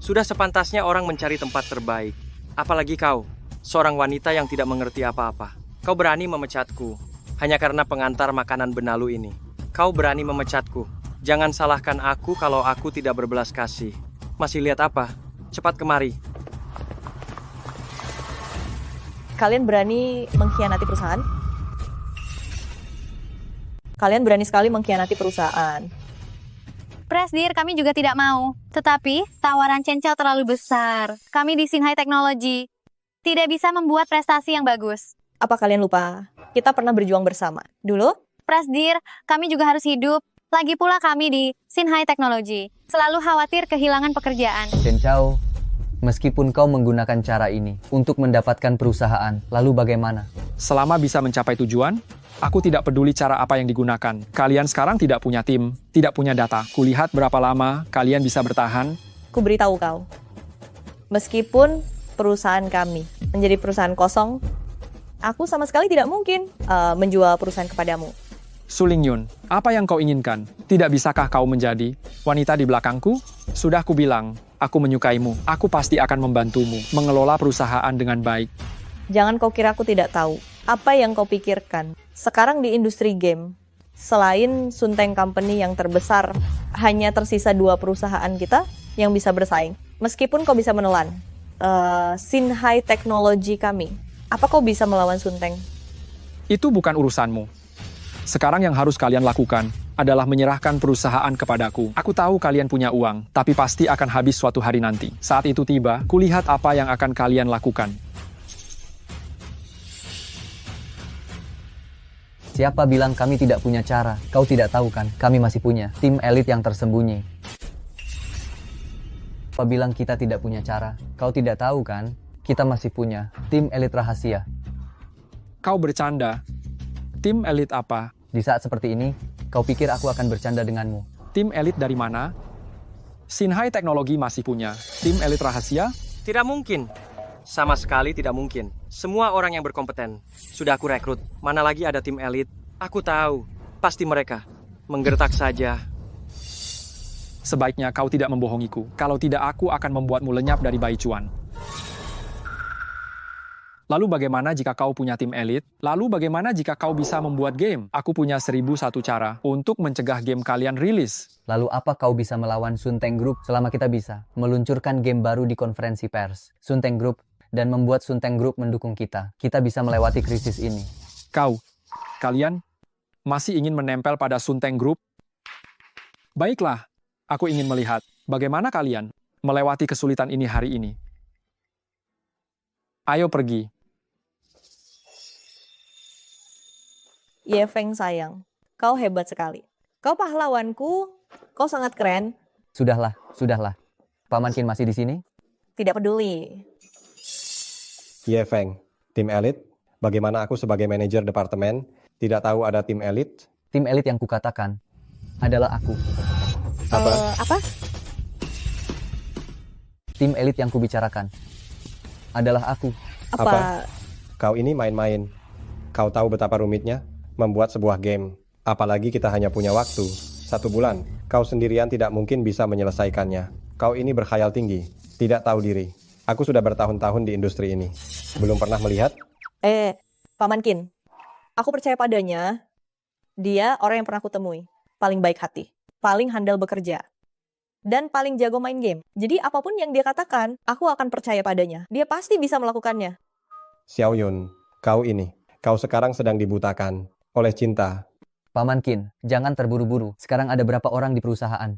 Sudah sepantasnya orang mencari tempat terbaik. Apalagi kau, seorang wanita yang tidak mengerti apa-apa. Kau berani memecatku, hanya karena pengantar makanan benalu ini. Kau berani memecatku. Jangan salahkan aku kalau aku tidak berbelas kasih. Masih lihat apa? Cepat kemari. kalian berani mengkhianati perusahaan? Kalian berani sekali mengkhianati perusahaan. Presdir, kami juga tidak mau. Tetapi, tawaran Cencel terlalu besar. Kami di Sinhai Teknologi tidak bisa membuat prestasi yang bagus. Apa kalian lupa? Kita pernah berjuang bersama. Dulu? Presdir, kami juga harus hidup. Lagi pula kami di Sinhai Teknologi selalu khawatir kehilangan pekerjaan. Cencau, meskipun kau menggunakan cara ini untuk mendapatkan perusahaan, lalu bagaimana? Selama bisa mencapai tujuan, aku tidak peduli cara apa yang digunakan. Kalian sekarang tidak punya tim, tidak punya data. Kulihat berapa lama kalian bisa bertahan. Ku beritahu kau. Meskipun perusahaan kami menjadi perusahaan kosong, aku sama sekali tidak mungkin menjual perusahaan kepadamu. Suling Yun, apa yang kau inginkan? Tidak bisakah kau menjadi wanita di belakangku? Sudah kubilang, aku menyukaimu. Aku pasti akan membantumu mengelola perusahaan dengan baik. Jangan kau kira aku tidak tahu. Apa yang kau pikirkan? Sekarang di industri game, selain Sunteng Company yang terbesar, hanya tersisa 2 perusahaan kita yang bisa bersaing. Meskipun kau bisa menelan Sinhai Teknologi kami, apa kau bisa melawan Sunteng? Itu bukan urusanmu. Sekarang yang harus kalian lakukan adalah menyerahkan perusahaan kepadaku. Aku tahu kalian punya uang, tapi pasti akan habis suatu hari nanti. Saat itu tiba, kulihat apa yang akan kalian lakukan. Siapa bilang kami tidak punya cara? Kau tidak tahu kan? Kami masih punya tim elit yang tersembunyi. Siapa bilang kita tidak punya cara? Kau tidak tahu kan? Kita masih punya tim elit rahasia. Kau bercanda. Tim elit apa? Di saat seperti ini, kau pikir aku akan bercanda denganmu? Tim elit dari mana? Sinhai Teknologi masih punya tim elit rahasia? Tidak mungkin. Sama sekali tidak mungkin. Semua orang yang berkompeten sudah aku rekrut. Mana lagi ada tim elit? Aku tahu. Pasti mereka. Menggertak saja. Sebaiknya kau tidak membohongiku. Kalau tidak, aku akan membuatmu lenyap dari Baichuan. Lalu bagaimana jika kau punya tim elit? Lalu bagaimana jika kau bisa membuat game? Aku punya 1001 cara untuk mencegah game kalian rilis. Lalu apa kau bisa melawan Sunteng Group selama kita bisa meluncurkan game baru di konferensi pers? Sunteng Group dan membuat Sunteng Group mendukung kita. Kita bisa melewati krisis ini. Kalian masih ingin menempel pada Sunteng Group? Baiklah, aku ingin melihat bagaimana kalian melewati kesulitan ini hari ini. Ayo pergi. Ye Feng sayang, kau hebat sekali. Kau pahlawanku, kau sangat keren. Sudahlah. Paman Qin masih di sini? Tidak peduli. Ye Feng, tim elit, bagaimana aku sebagai manajer departemen tidak tahu ada tim elit? Tim elit yang kukatakan adalah aku. Apa? Tim elit yang kubicarakan adalah aku. Apa? Kau ini main-main. Kau tahu betapa rumitnya membuat sebuah game. Apalagi kita hanya punya waktu 1 bulan. Kau sendirian tidak mungkin bisa menyelesaikannya. Kau ini berkhayal tinggi, tidak tahu diri. Aku sudah bertahun-tahun di industri ini. Belum pernah melihat? Paman Qin, aku percaya padanya. Dia orang yang pernah aku temui. Paling baik hati, paling handal bekerja, dan paling jago main game. Jadi apapun yang dia katakan, aku akan percaya padanya. Dia pasti bisa melakukannya. Xiao Yun, kau sekarang sedang dibutakan oleh cinta. Paman Qin, jangan terburu-buru. Sekarang ada berapa orang di perusahaan?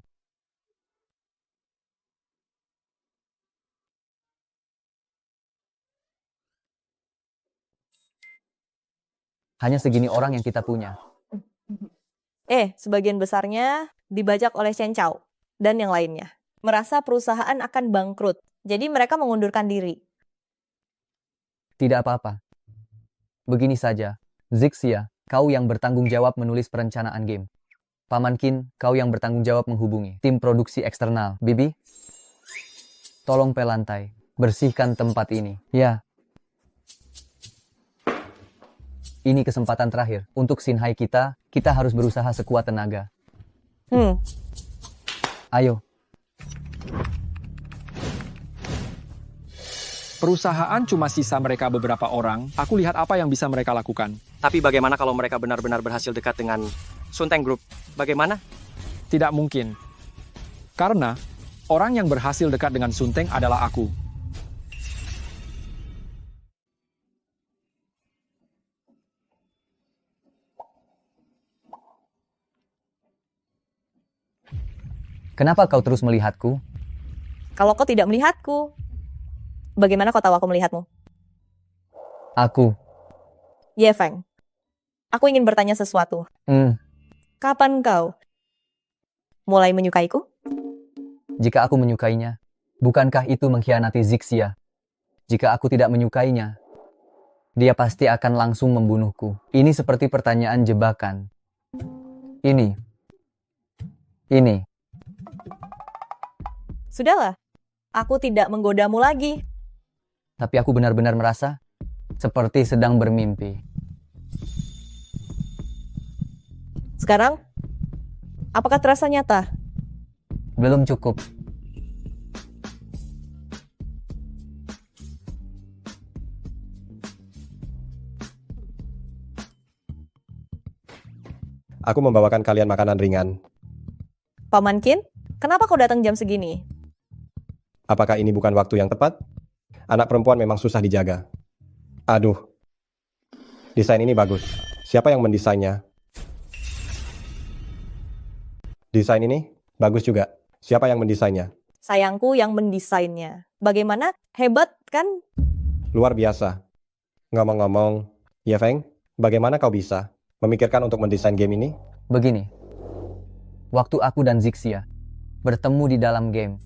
Hanya segini orang yang kita punya. Sebagian besarnya dibajak oleh Chen Chao dan yang lainnya. Merasa perusahaan akan bangkrut. Jadi mereka mengundurkan diri. Tidak apa-apa. Begini saja, Zixia, kau yang bertanggung jawab menulis perencanaan game. Paman Qin, kau yang bertanggung jawab menghubungi tim produksi eksternal. Bibi, tolong pel lantai, bersihkan tempat ini. Ya. Ini kesempatan terakhir. Untuk Xinhai kita harus berusaha sekuat tenaga. Ayo. Perusahaan cuma sisa mereka beberapa orang. Aku lihat apa yang bisa mereka lakukan. Tapi bagaimana kalau mereka benar-benar berhasil dekat dengan Sunteng Group? Bagaimana? Tidak mungkin. Karena orang yang berhasil dekat dengan Sunteng adalah aku. Kenapa kau terus melihatku? Kalau kau tidak melihatku, bagaimana kau tahu aku melihatmu? Aku. Ye Feng, aku ingin bertanya sesuatu. Kapan kau mulai menyukaiku? Jika aku menyukainya, bukankah itu mengkhianati Zixia? Jika aku tidak menyukainya, dia pasti akan langsung membunuhku. Ini seperti pertanyaan jebakan. Ini. Sudahlah, aku tidak menggodamu lagi. Tapi aku benar-benar merasa seperti sedang bermimpi. Sekarang, apakah terasa nyata? Belum cukup. Aku membawakan kalian makanan ringan. Paman Qin, kenapa kau datang jam segini? Apakah ini bukan waktu yang tepat? Anak perempuan memang susah dijaga. Aduh. Desain ini bagus. Siapa yang mendesainnya? Desain ini bagus juga. Siapa yang mendesainnya? Sayangku yang mendesainnya. Bagaimana? Hebat kan? Luar biasa. Ngomong-ngomong, Ye Feng, bagaimana kau bisa memikirkan untuk mendesain game ini? Begini. Waktu aku dan Zixia bertemu di dalam game,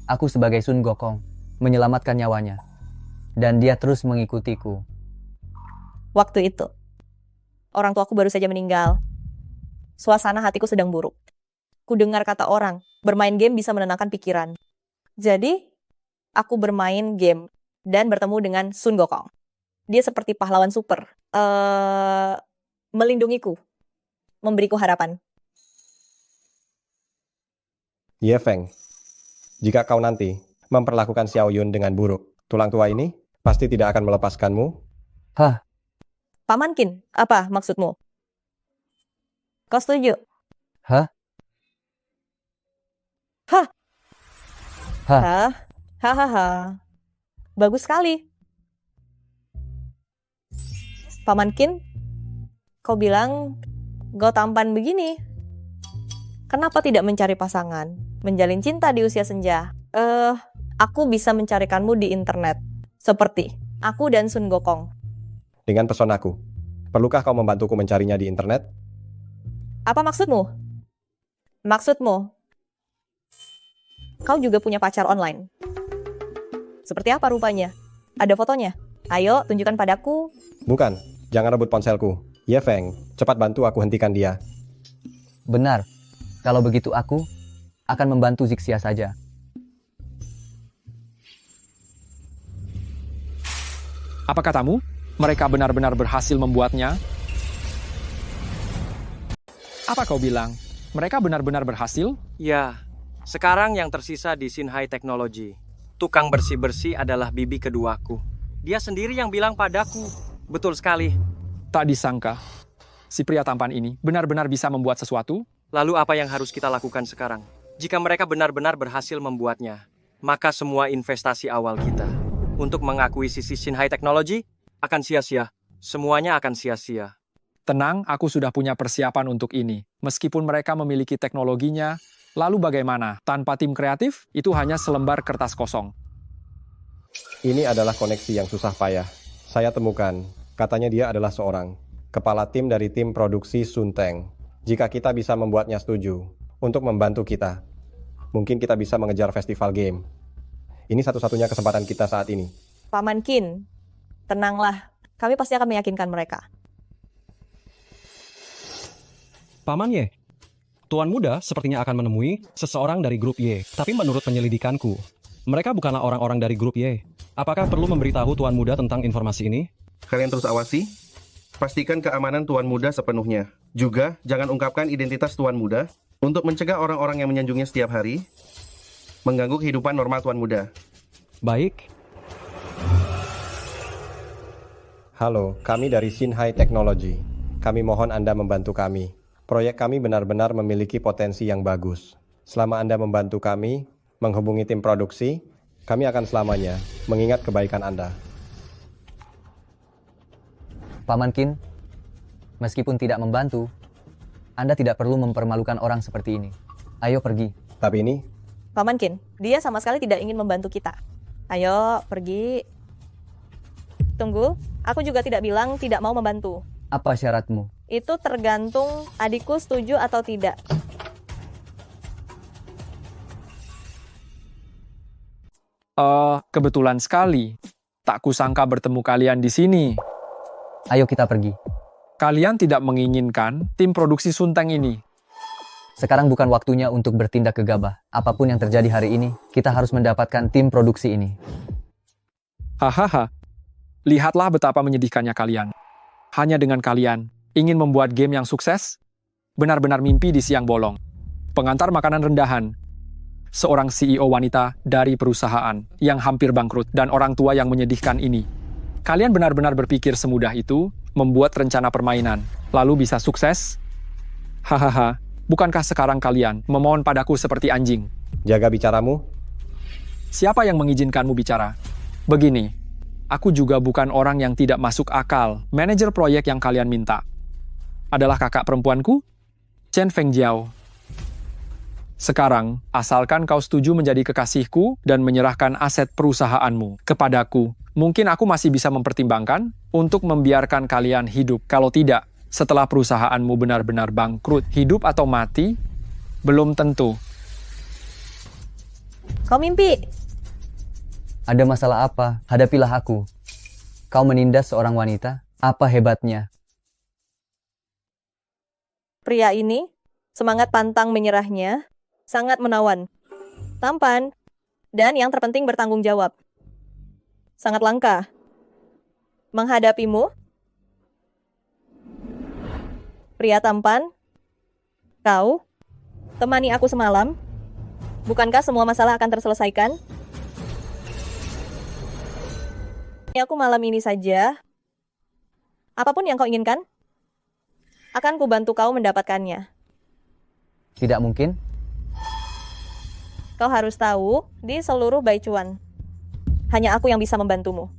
aku sebagai Sun Gokong menyelamatkan nyawanya. Dan dia terus mengikutiku. Waktu itu, orang tuaku baru saja meninggal. Suasana hatiku sedang buruk. Ku dengar kata orang, bermain game bisa menenangkan pikiran. Jadi, aku bermain game dan bertemu dengan Sun Gokong. Dia seperti pahlawan super. Melindungiku. Memberiku harapan. Ye Feng, jika kau nanti memperlakukan Xiao Yun dengan buruk, tulang tua ini pasti tidak akan melepaskanmu. Hah? Paman Qin, apa maksudmu? Kau setuju? Hah? Hah? Hah? Hah? Hahaha. Bagus sekali. Paman Qin, kau bilang kau tampan begini. Kenapa tidak mencari pasangan? Menjalin cinta di usia senja? Aku bisa mencarikanmu di internet. Seperti aku dan Sun Gokong. Dengan pesonaku, perlukah kau membantuku mencarinya di internet? Apa maksudmu? Maksudmu? Kau juga punya pacar online. Seperti apa rupanya? Ada fotonya? Ayo, tunjukkan padaku. Bukan, jangan rebut ponselku. Ye Feng, cepat bantu aku hentikan dia. Benar. Kalau begitu aku akan membantu Zixia saja. Apa katamu? Mereka benar-benar berhasil membuatnya? Apa kau bilang? Mereka benar-benar berhasil? Ya, sekarang yang tersisa di Xinhai Technology. Tukang bersih-bersih adalah bibi keduaku. Dia sendiri yang bilang padaku. Betul sekali. Tak disangka, si pria tampan ini benar-benar bisa membuat sesuatu. Lalu apa yang harus kita lakukan sekarang? Jika mereka benar-benar berhasil membuatnya, maka semua investasi awal kita untuk mengakuisisi Xinhai Technology akan sia-sia. Semuanya akan sia-sia. Tenang, aku sudah punya persiapan untuk ini. Meskipun mereka memiliki teknologinya, lalu bagaimana? Tanpa tim kreatif, itu hanya selembar kertas kosong. Ini adalah koneksi yang susah payah. Saya temukan, katanya dia adalah seorang kepala tim dari tim produksi Sunteng. Jika kita bisa membuatnya setuju, untuk membantu kita. Mungkin kita bisa mengejar festival game. Ini satu-satunya kesempatan kita saat ini. Paman Qin, tenanglah. Kami pasti akan meyakinkan mereka. Paman Ye, Tuan Muda sepertinya akan menemui seseorang dari grup Y. Tapi menurut penyelidikanku, mereka bukanlah orang-orang dari grup Y. Apakah perlu memberitahu Tuan Muda tentang informasi ini? Kalian terus awasi. Pastikan keamanan Tuan Muda sepenuhnya. Juga, jangan ungkapkan identitas Tuan Muda untuk mencegah orang-orang yang menyanjungnya setiap hari mengganggu kehidupan normal Tuan Muda. Baik. Halo, kami dari Xinhai Technology. Kami mohon Anda membantu kami. Proyek kami benar-benar memiliki potensi yang bagus. Selama Anda membantu kami, menghubungi tim produksi, kami akan selamanya mengingat kebaikan Anda. Paman Qin, meskipun tidak membantu, Anda tidak perlu mempermalukan orang seperti ini. Ayo pergi. Tapi ini... Paman Qin, dia sama sekali tidak ingin membantu kita. Ayo, pergi. Tunggu, aku juga tidak bilang tidak mau membantu. Apa syaratmu? Itu tergantung adikku setuju atau tidak. Kebetulan sekali. Tak kusangka bertemu kalian di sini. Ayo kita pergi. Kalian tidak menginginkan tim produksi Sunteng ini. Sekarang bukan waktunya untuk bertindak gegabah. Apapun yang terjadi hari ini, kita harus mendapatkan tim produksi ini. Hahaha. Lihatlah betapa menyedihkannya kalian. Hanya dengan kalian ingin membuat game yang sukses? Benar-benar mimpi di siang bolong. Pengantar makanan rendahan. Seorang CEO wanita dari perusahaan yang hampir bangkrut dan orang tua yang menyedihkan ini. Kalian benar-benar berpikir semudah itu membuat rencana permainan, lalu bisa sukses? Hahaha. Bukankah sekarang kalian memohon padaku seperti anjing? Jaga bicaramu. Siapa yang mengizinkanmu bicara? Begini, aku juga bukan orang yang tidak masuk akal. Manajer proyek yang kalian minta adalah kakak perempuanku, Chen Fengjiao. Sekarang, asalkan kau setuju menjadi kekasihku dan menyerahkan aset perusahaanmu kepadaku, mungkin aku masih bisa mempertimbangkan untuk membiarkan kalian hidup. Kalau tidak, setelah perusahaanmu benar-benar bangkrut, hidup atau mati, belum tentu. Kau mimpi. Ada masalah apa? Hadapilah aku. Kau menindas seorang wanita? Apa hebatnya? Pria ini, semangat pantang menyerahnya, sangat menawan, tampan, dan yang terpenting bertanggung jawab. Sangat langka. Menghadapimu, pria tampan, kau, temani aku semalam, bukankah semua masalah akan terselesaikan? Aku malam ini saja, apapun yang kau inginkan, akan kubantu kau mendapatkannya. Tidak mungkin. Kau harus tahu, di seluruh Baichuan, hanya aku yang bisa membantumu.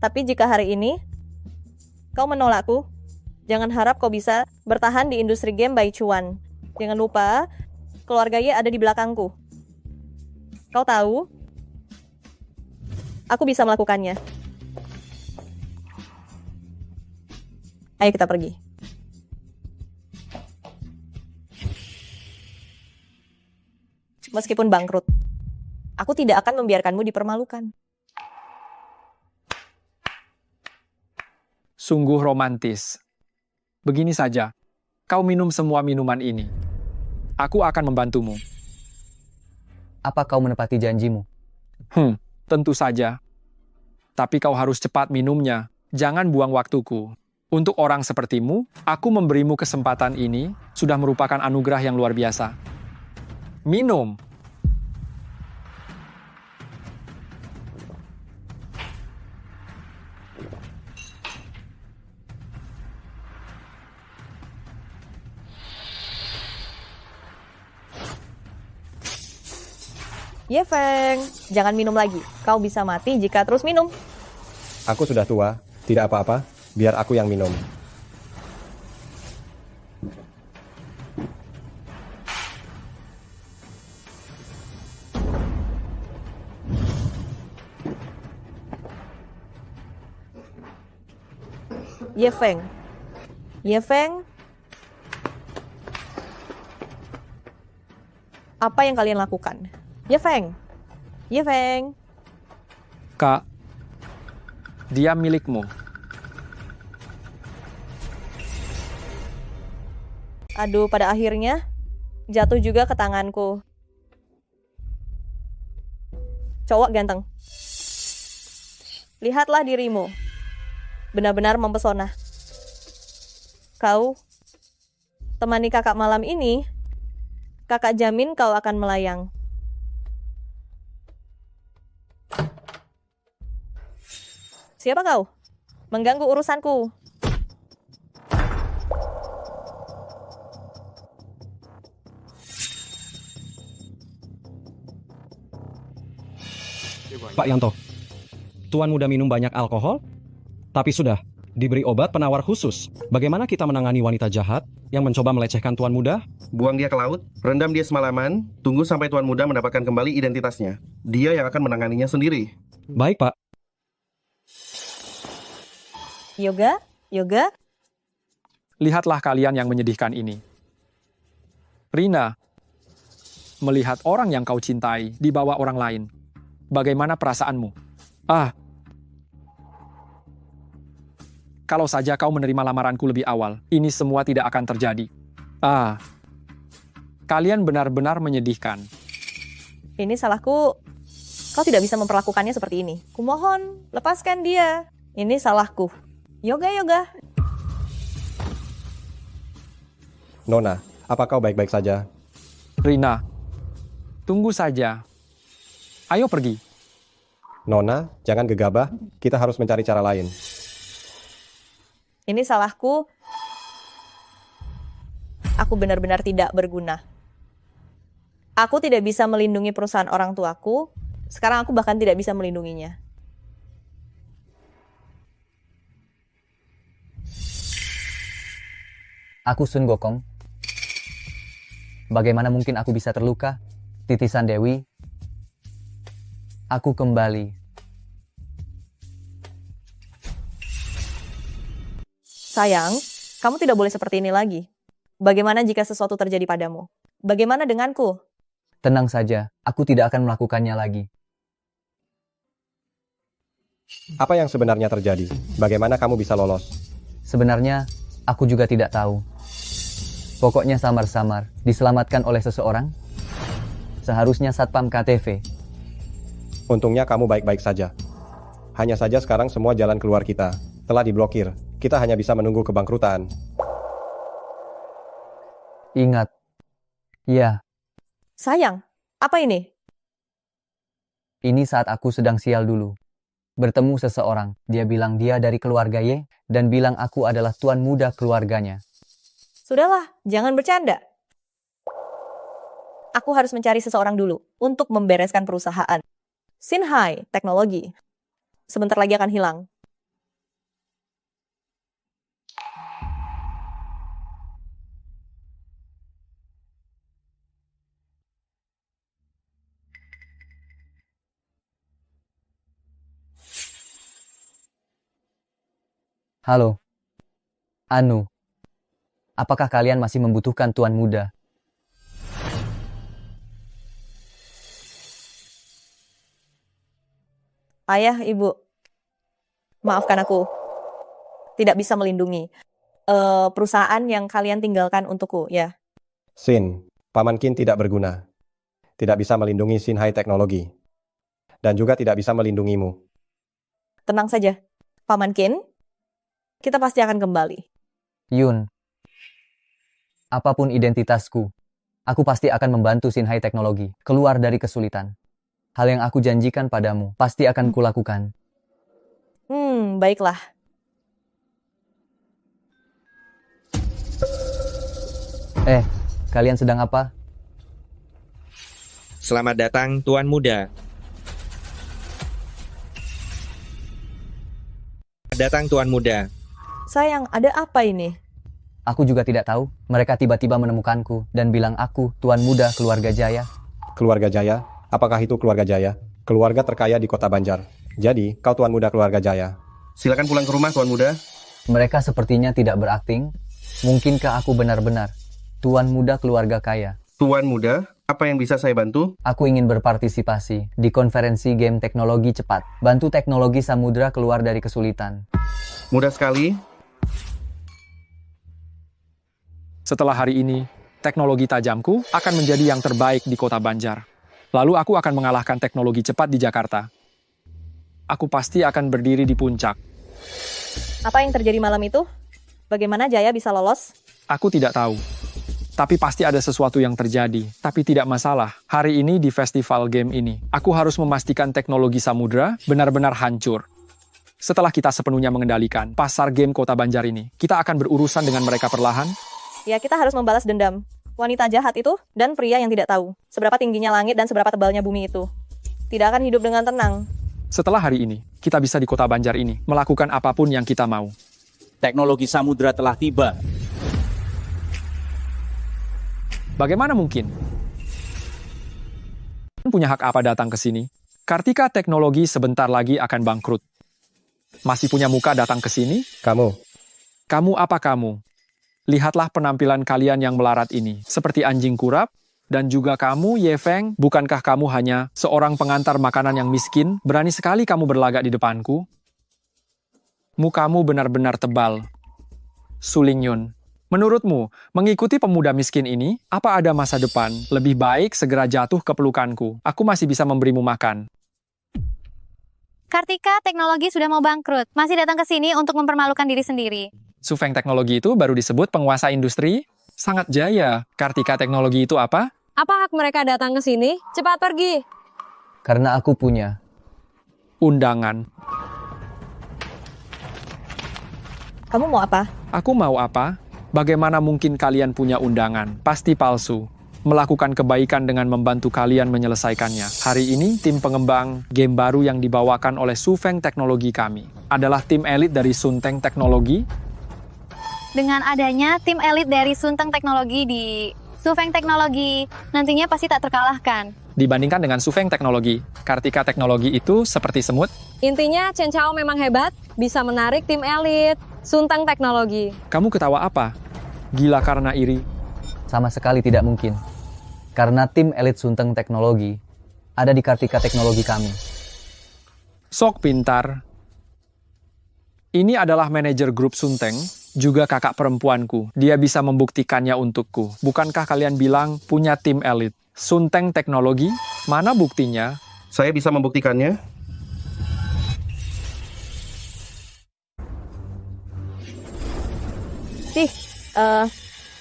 Tapi jika hari ini, kau menolakku, jangan harap kau bisa bertahan di industri game Baichuan. Jangan lupa, keluarga Ye ada di belakangku. Kau tahu, aku bisa melakukannya. Ayo kita pergi. Meskipun bangkrut, aku tidak akan membiarkanmu dipermalukan. Sungguh romantis. Begini saja, kau minum semua minuman ini. Aku akan membantumu. Apa kau menepati janjimu? Tentu saja. Tapi kau harus cepat minumnya. Jangan buang waktuku. Untuk orang sepertimu, aku memberimu kesempatan ini sudah merupakan anugerah yang luar biasa. Minum. Ye Feng, jangan minum lagi. Kau bisa mati jika terus minum. Aku sudah tua, tidak apa-apa, biar aku yang minum. Ye Feng. Ye Feng. Apa yang kalian lakukan? Ye Feng. Ye Feng. Kak, dia milikmu. Aduh, pada akhirnya jatuh juga ke tanganku. Cowok ganteng. Lihatlah dirimu. Benar-benar mempesona. Kau temani kakak malam ini, kakak jamin kau akan melayang. Siapa kau? Mengganggu urusanku. Pak Yanto, Tuan muda minum banyak alkohol, tapi sudah diberi obat penawar khusus. Bagaimana kita menangani wanita jahat yang mencoba melecehkan Tuan muda? Buang dia ke laut, rendam dia semalaman, tunggu sampai Tuan Muda mendapatkan kembali identitasnya. Dia yang akan menanganinya sendiri. Baik, Pak. Yoga? Yoga? Lihatlah kalian yang menyedihkan ini. Rina, melihat orang yang kau cintai dibawa orang lain. Bagaimana perasaanmu? Kalau saja kau menerima lamaranku lebih awal, ini semua tidak akan terjadi. Kalian benar-benar menyedihkan. Ini salahku. Kau tidak bisa memperlakukannya seperti ini. Kumohon, lepaskan dia. Ini salahku. Yoga, Yoga. Nona, apa kau baik-baik saja? Rina, tunggu saja. Ayo pergi. Nona, jangan gegabah. Kita harus mencari cara lain. Ini salahku. Aku benar-benar tidak berguna. Aku tidak bisa melindungi perusahaan orang tuaku. Sekarang aku bahkan tidak bisa melindunginya. Aku Sun Gokong. Bagaimana mungkin aku bisa terluka? Titisan Dewi. Aku kembali. Sayang, kamu tidak boleh seperti ini lagi. Bagaimana jika sesuatu terjadi padamu? Bagaimana denganku? Tenang saja, aku tidak akan melakukannya lagi. Apa yang sebenarnya terjadi? Bagaimana kamu bisa lolos? Sebenarnya, aku juga tidak tahu. Pokoknya samar-samar, diselamatkan oleh seseorang. Seharusnya Satpam KTV. Untungnya kamu baik-baik saja. Hanya saja sekarang semua jalan keluar kita telah diblokir. Kita hanya bisa menunggu kebangkrutan. Ingat. Ya. Sayang, apa ini? Ini saat aku sedang sial dulu. Bertemu seseorang, dia bilang dia dari keluarga Y, dan bilang aku adalah tuan muda keluarganya. Sudahlah, jangan bercanda. Aku harus mencari seseorang dulu untuk membereskan perusahaan. Sinhai Teknologi. Sebentar lagi akan hilang. Halo. Anu. Apakah kalian masih membutuhkan tuan muda? Ayah, Ibu. Maafkan aku. Tidak bisa melindungi perusahaan yang kalian tinggalkan untukku, ya. Sin, Paman Kin tidak berguna. Tidak bisa melindungi Sinhai Teknologi. Dan juga tidak bisa melindungimu. Tenang saja, Paman Kin. Kita pasti akan kembali. Yun. Apapun identitasku, aku pasti akan membantu Sinhai Teknologi keluar dari kesulitan. Hal yang aku janjikan padamu pasti akan kulakukan. Baiklah. Kalian sedang apa? Selamat datang, Tuan Muda. Datang, Tuan Muda. Sayang, ada apa ini? Aku juga tidak tahu. Mereka tiba-tiba menemukanku dan bilang aku tuan muda keluarga Jaya. Keluarga Jaya? Apakah itu keluarga Jaya? Keluarga terkaya di kota Banjar. Jadi, kau tuan muda keluarga Jaya. Silakan pulang ke rumah, Tuan Muda. Mereka sepertinya tidak berakting. Mungkinkah aku benar-benar tuan muda keluarga kaya? Tuan muda, apa yang bisa saya bantu? Aku ingin berpartisipasi di konferensi game teknologi cepat. Bantu teknologi samudra keluar dari kesulitan. Mudah sekali. Setelah hari ini, teknologi tajamku akan menjadi yang terbaik di kota Banjar. Lalu aku akan mengalahkan teknologi cepat di Jakarta. Aku pasti akan berdiri di puncak. Apa yang terjadi malam itu? Bagaimana Jaya bisa lolos? Aku tidak tahu. Tapi pasti ada sesuatu yang terjadi. Tapi tidak masalah. Hari ini di festival game ini, aku harus memastikan teknologi samudra benar-benar hancur. Setelah kita sepenuhnya mengendalikan pasar game kota Banjar ini, kita akan berurusan dengan mereka perlahan. Ya, kita harus membalas dendam. Wanita jahat itu dan pria yang tidak tahu seberapa tingginya langit dan seberapa tebalnya bumi itu. Tidak akan hidup dengan tenang. Setelah hari ini, kita bisa di kota Banjar ini melakukan apapun yang kita mau. Teknologi samudra telah tiba. Bagaimana mungkin? Punya hak apa datang ke sini? Kartika Teknologi sebentar lagi akan bangkrut. Masih punya muka datang ke sini? Kamu. Kamu apa kamu? Lihatlah penampilan kalian yang melarat ini. Seperti anjing kurap. Dan juga kamu, Ye Feng, bukankah kamu hanya seorang pengantar makanan yang miskin? Berani sekali kamu berlagak di depanku. Mukamu benar-benar tebal. Suling Yun. Menurutmu, mengikuti pemuda miskin ini, apa ada masa depan? Lebih baik segera jatuh ke pelukanku. Aku masih bisa memberimu makan. Kartika Teknologi sudah mau bangkrut. Masih datang ke sini untuk mempermalukan diri sendiri. Su Feng Teknologi itu baru disebut penguasa industri? Sangat jaya. Kartika Teknologi itu apa? Apa hak mereka datang ke sini? Cepat pergi. Karena aku punya undangan. Kamu mau apa? Aku mau apa? Bagaimana mungkin kalian punya undangan? Pasti palsu. Melakukan kebaikan dengan membantu kalian menyelesaikannya. Hari ini, tim pengembang game baru yang dibawakan oleh Su Feng Teknologi kami adalah tim elit dari Sunteng Teknologi. Dengan adanya tim elit dari Sunteng Teknologi di Su Feng Teknologi, nantinya pasti tak terkalahkan. Dibandingkan dengan Su Feng Teknologi, Kartika Teknologi itu seperti semut. Intinya Chen Chao memang hebat, bisa menarik tim elit Sunteng Teknologi. Kamu ketawa apa? Gila karena iri? Sama sekali tidak mungkin. Karena tim elit Sunteng Teknologi ada di Kartika Teknologi kami. Sok pintar. Ini adalah manajer grup Sunteng, juga kakak perempuanku. Dia bisa membuktikannya untukku. Bukankah kalian bilang punya tim elit Sunteng Teknologi? Mana buktinya? Saya bisa membuktikannya.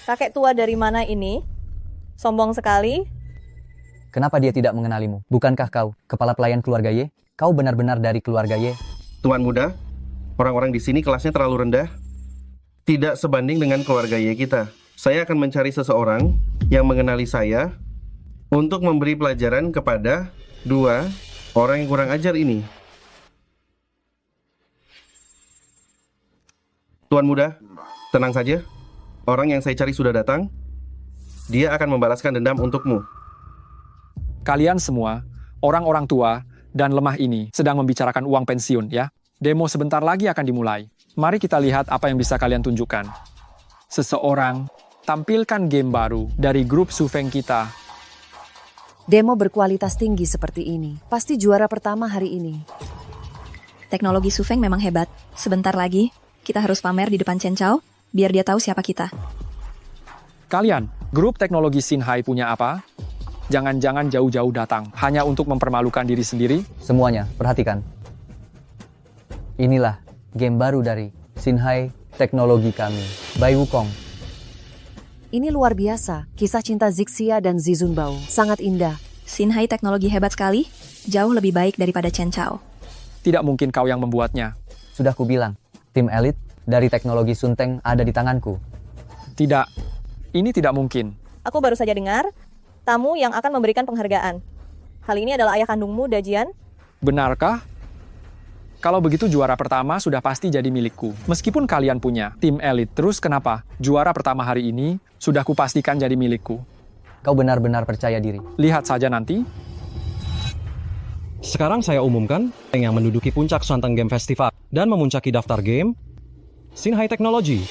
Kakek tua dari mana ini? Sombong sekali. Kenapa dia tidak mengenalimu? Bukankah kau kepala pelayan keluarga Ye? Kau benar-benar dari keluarga Ye? Tuan muda, orang-orang di sini kelasnya terlalu rendah. Tidak sebanding dengan keluarga Ye kita. Saya akan mencari seseorang yang mengenali saya untuk memberi pelajaran kepada dua orang yang kurang ajar ini. Tuan muda, tenang saja. Orang yang saya cari sudah datang. Dia akan membalaskan dendam untukmu. Kalian semua, orang-orang tua dan lemah ini sedang membicarakan uang pensiun ya. Demo sebentar lagi akan dimulai. Mari kita lihat apa yang bisa kalian tunjukkan. Seseorang tampilkan game baru dari grup Su Feng kita. Demo berkualitas tinggi seperti ini. Pasti juara pertama hari ini. Teknologi Su Feng memang hebat. Sebentar lagi, kita harus pamer di depan Chen Chao, biar dia tahu siapa kita. Kalian, grup teknologi Sinhai punya apa? Jangan-jangan jauh-jauh datang, hanya untuk mempermalukan diri sendiri? Semuanya, perhatikan. Inilah game baru dari Sinhai Teknologi kami, Bai Wukong. Ini luar biasa, kisah cinta Zixia dan Zizun Bao. Sangat indah. Sinhai Teknologi hebat sekali, jauh lebih baik daripada Chen Chao. Tidak mungkin kau yang membuatnya. Sudah kubilang, tim elit dari teknologi Sunteng ada di tanganku. Tidak, ini tidak mungkin. Aku baru saja dengar, tamu yang akan memberikan penghargaan. Hal ini adalah ayah kandungmu, Dajian. Benarkah? Kalau begitu juara pertama sudah pasti jadi milikku. Meskipun kalian punya tim elit, terus kenapa? Juara pertama hari ini sudah kupastikan jadi milikku. Kau benar-benar percaya diri. Lihat saja nanti. Sekarang saya umumkan yang menduduki puncak Sunteng Game Festival dan memuncaki daftar game Sinhai Teknologi.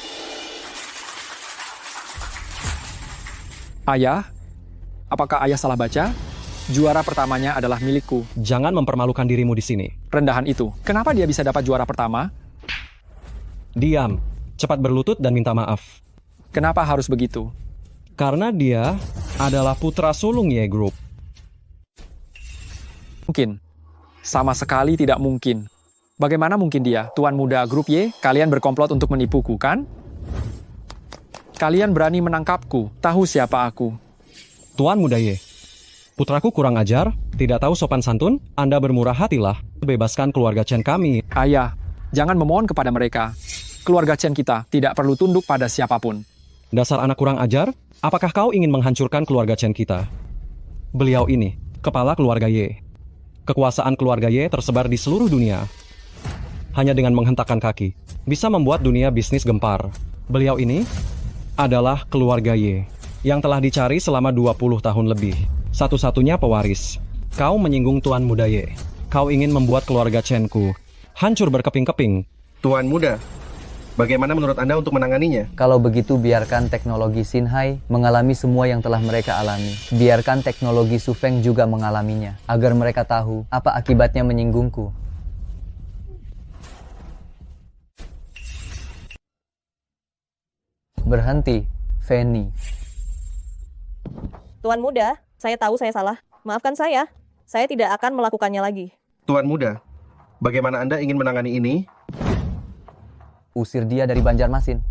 Ayah, Apakah ayah salah baca? Juara pertamanya adalah milikku. Jangan mempermalukan dirimu di sini. Rendahan itu. Kenapa dia bisa dapat juara pertama? Diam. Cepat berlutut dan minta maaf. Kenapa harus begitu? Karena dia adalah putra sulung Y Group. Mungkin. Sama sekali tidak mungkin. Bagaimana mungkin dia? Tuan muda grup Y, kalian berkomplot untuk menipuku, kan? Kalian berani menangkapku. Tahu siapa aku. Tuan muda Y, putraku kurang ajar, tidak tahu sopan santun, Anda bermurah hatilah. Bebaskan keluarga Chen kami. Ayah, jangan memohon kepada mereka. Keluarga Chen kita tidak perlu tunduk pada siapapun. Dasar anak kurang ajar, apakah kau ingin menghancurkan keluarga Chen kita? Beliau ini, kepala keluarga Y. Kekuasaan keluarga Y tersebar di seluruh dunia. Hanya dengan menghentakkan kaki, bisa membuat dunia bisnis gempar. Beliau ini adalah keluarga Y, yang telah dicari selama 20 tahun lebih. Satu-satunya pewaris. Kau menyinggung Tuan Muda Y. Kau ingin membuat keluarga Chen-ku hancur berkeping-keping. Tuan muda, bagaimana menurut Anda untuk menanganinya? Kalau begitu biarkan teknologi Xinhai mengalami semua yang telah mereka alami. Biarkan teknologi Sufeng juga mengalaminya, agar mereka tahu apa akibatnya menyinggungku. Berhenti, Fanny. Tuan muda, saya tahu saya salah. Maafkan saya. Saya tidak akan melakukannya lagi. Tuan muda, bagaimana Anda ingin menangani ini? Usir dia dari Banjarmasin.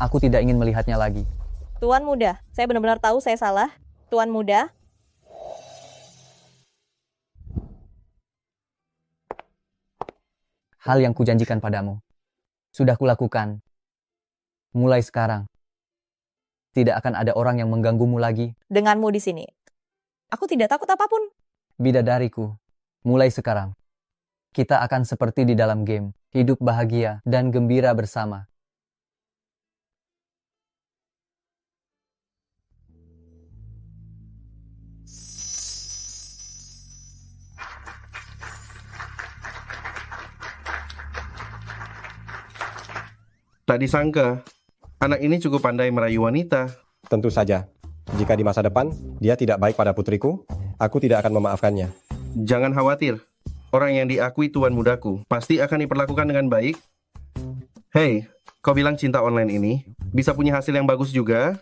Aku tidak ingin melihatnya lagi. Tuan muda, saya benar-benar tahu saya salah. Tuan muda. Hal yang kujanjikan padamu sudah kulakukan. Mulai sekarang, tidak akan ada orang yang mengganggumu lagi. Denganmu di sini, aku tidak takut apapun. Bidadariku, mulai sekarang, kita akan seperti di dalam game, hidup bahagia dan gembira bersama. Tak disangka, anak ini cukup pandai merayu wanita. Tentu saja. Jika di masa depan dia tidak baik pada putriku, aku tidak akan memaafkannya. Jangan khawatir, orang yang diakui tuan mudaku pasti akan diperlakukan dengan baik. Hei, kau bilang cinta online ini bisa punya hasil yang bagus juga?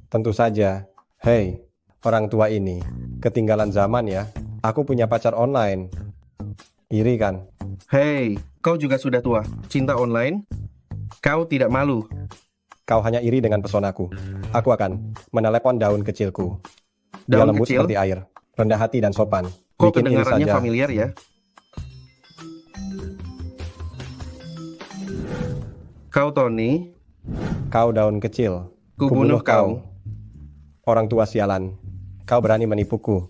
Tentu saja. Hei, orang tua ini ketinggalan zaman ya. Aku punya pacar online. Iri kan? Hei, kau juga sudah tua. Cinta online? Kau tidak malu. Kau hanya iri dengan pesonaku. Aku akan menelepon daun kecilku. Dia Daun lembut kecil? seperti air, rendah hati dan sopan. Kok Bikin iri kedengarannya saja. familiar ya? Kau Tony? Kau daun kecil. Kubunuh kau. Orang tua sialan. Kau berani menipuku.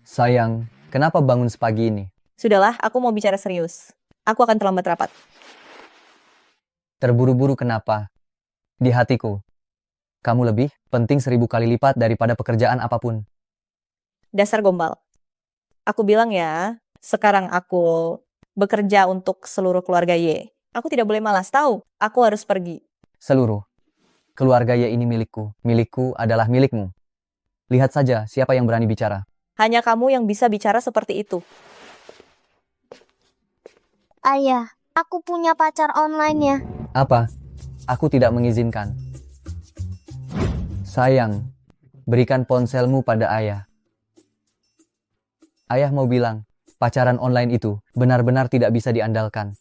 Sayang, kenapa bangun sepagi ini? Sudahlah, aku mau bicara serius. Aku akan terlambat rapat. Terburu-buru kenapa? Di hatiku, kamu lebih penting 1000 kali lipat daripada pekerjaan apapun. Dasar gombal. Aku bilang ya, sekarang aku bekerja untuk seluruh keluarga Y. Aku tidak boleh malas, tahu? Aku harus pergi. Seluruh keluarga Y ini milikku. Milikku adalah milikmu. Lihat saja siapa yang berani bicara. Hanya kamu yang bisa bicara seperti itu. Ayah, aku punya pacar online ya. Apa? Aku tidak mengizinkan. Sayang, berikan ponselmu pada ayah. Ayah mau bilang, pacaran online itu benar-benar tidak bisa diandalkan.